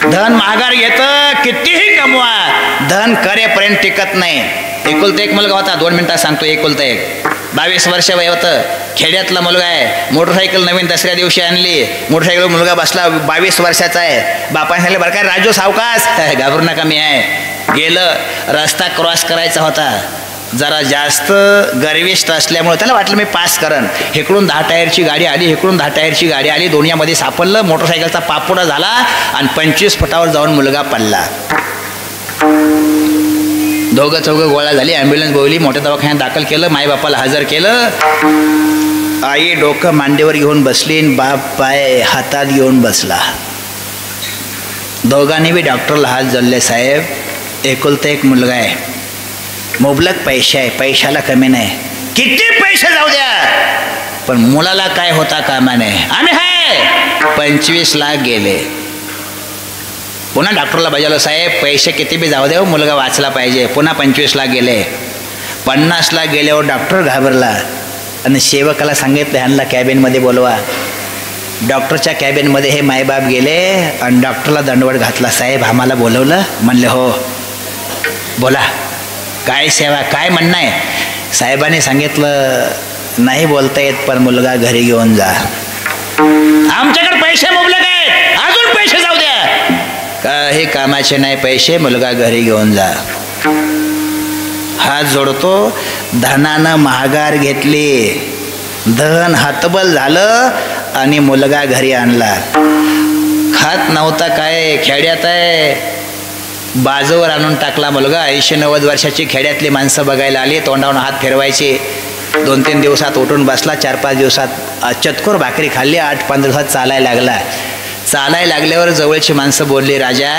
धन महागार घेतं, कितीही कमवा, धन करेपर्यंत टिकत नाही. एकुलता एक मुलगा होता, 2 मिनिटात सांगतो. एकुलता एक, 22 वर्ष वय होतं, खेड्यातला मुलगा आहे. मोटरसायकल नवीन दसऱ्या दिवशी आणली. मोटरसायकल मुलगा बसला, 22 वर्षाचा आहे. बापाने सांगितलं बरं काय राजू सावकाश, घाबरू नका मी आहे. गेलं, रस्ता क्रॉस करायचा होता. जरा जास्त गर्विष्ठ असल्यामुळे त्याला वाटलं मी पास करन. इकडून 10 टायरची गाडी आली, इकडून 10 टायरची गाडी आली, दोन्हीमध्ये सापडलं. मोटरसायकलचा पापुडा झाला आणि 25 फुटावर जाऊन मुलगा पडला. दोघं चौघं गोळा झाली, ॲम्ब्युलन्स बोलली, मोठ्या दवाखान्यात दाखल केलं, माईबापाला हजर केलं. आई डोकं मांडीवर घेऊन बसली, बाप पाय हातात घेऊन बसला. दोघांनी बी डॉक्टरला हात जोडले. साहेब एकुलता एक मुलगा आहे, मुबलक पैसे आहे, पैशाला कमी नाही, किती पैसे जाऊ द्या पण मुलाला काय होता कामा नये. आम्ही आहे 25 लाख गेले. पुन्हा डॉक्टरला बजावलं, साहेब पैसे किती बी जाऊ द्या, मुलगा वाचला पाहिजे. पुन्हा 25 लाख गेले. 50 लाख गेल्यावर डॉक्टर घाबरला आणि सेवकाला सांगितलं ह्यांना कॅबिनमध्ये बोलवा. डॉक्टरच्या कॅबिनमध्ये हे मायबाप गेले आणि डॉक्टरला दंडवट घातला. साहेब आम्हाला बोलवलं? म्हणले हो. बोला काय सेवा, काय म्हणणं आहे? साहेबांनी सांगितलं नाही बोलता येत पण मुलगा घरी घेऊन जा. आमच्याकडे पैसे मुबलक आहेत, अजून पैसे जाऊ द्या. काही कामाचे नाही पैसे, मुलगा घरी घेऊन जा. हात जोडतो. धनानं महागार घेतली, धन हातबल झालं आणि मुलगा घरी आणला. खात नव्हता, काय खेड्यात आहे, बाजूवर आणून टाकला मुलगा. 80-90 वर्षाची खेड्यातली माणसं बघायला आली, तोंडावरून हात फिरवायची. 2-3 दिवसात उठून बसला, 4-5 दिवसात चतकोर भाकरी खाल्ली, 8-5 दिवसात चालायला लागला. चालायला लागल्यावर जवळची माणसं बोलली, राजा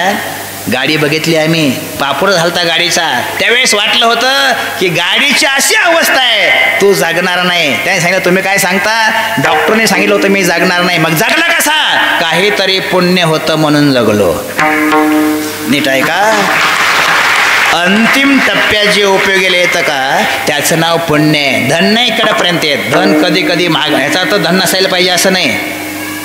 गाडी बघितली आम्ही, पापूड झालता गाडीचा. त्यावेळेस वाटलं होतं की गाडीची अशी अवस्था आहे, तू जगणार नाही. त्याने सांगितलं तुम्ही काय सांगता? डॉक्टरने सांगितलं होतं मी जगणार नाही. मग जगला कसा? काहीतरी पुण्य होतं म्हणून जगलो. नीट आहे का? अंतिम टप्प्यात जे उपयोगीला येतं का त्याचं नाव पुण्य आहे. धन नाही इकडपर्यंत येत. धन कधी कधी महाग, ह्याचा अर्थ धन नसायला पाहिजे असं नाही.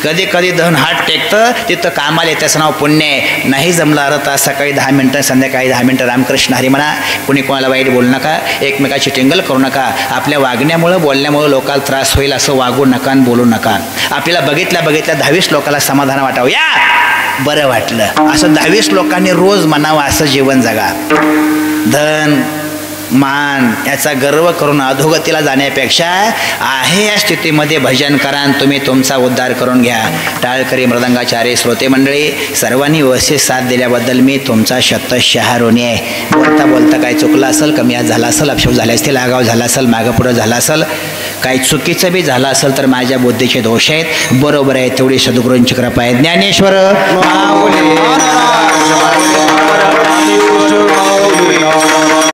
कधी कधी धन हात टेकतं, तिथं कामाला येतं, त्याचं नाव पुण्य आहे. नाही जमलं अर्धा तास, सकाळी 10 मिनटं, संध्याकाळी 10 मिनटं रामकृष्ण हरी म्हणा. कुणी कोणाला वाईट बोलू नका, एकमेकाची टिंगल करू नका. आपल्या वागण्यामुळं बोलण्यामुळं लोकांना त्रास होईल असं वागू नका आणि बोलू नका. आपल्याला बघितल्या 22 लोकांना समाधान वाटावं, या बरं वाटलं असं 22 लोकांनी रोज म्हणावं, असं जीवन जगा. धन मान याचा गर्व करून अधोगतीला जाण्यापेक्षा आहे या स्थितीमध्ये भजन करा आणि तुम्ही तुमचा उद्धार करून घ्या. टाळकरी मृदंगाचार्य श्रोते मंडळी सर्वांनी व्यवस्थित साथ दिल्याबद्दल मी तुमचा शतशः ऋणी आहे. बोलता बोलता काही चुकलं असेल, कमी आज झाला असेल, अपशब्द झाले असतील, आगाव झाला असेल, मागं पुढं झालं असेल, काही चुकीचं बी झालं असेल तर माझ्या बुद्धीचे दोष आहेत. बरोबर आहे तेवढी सद्गुरूंची कृपा आहे. ज्ञानेश्वर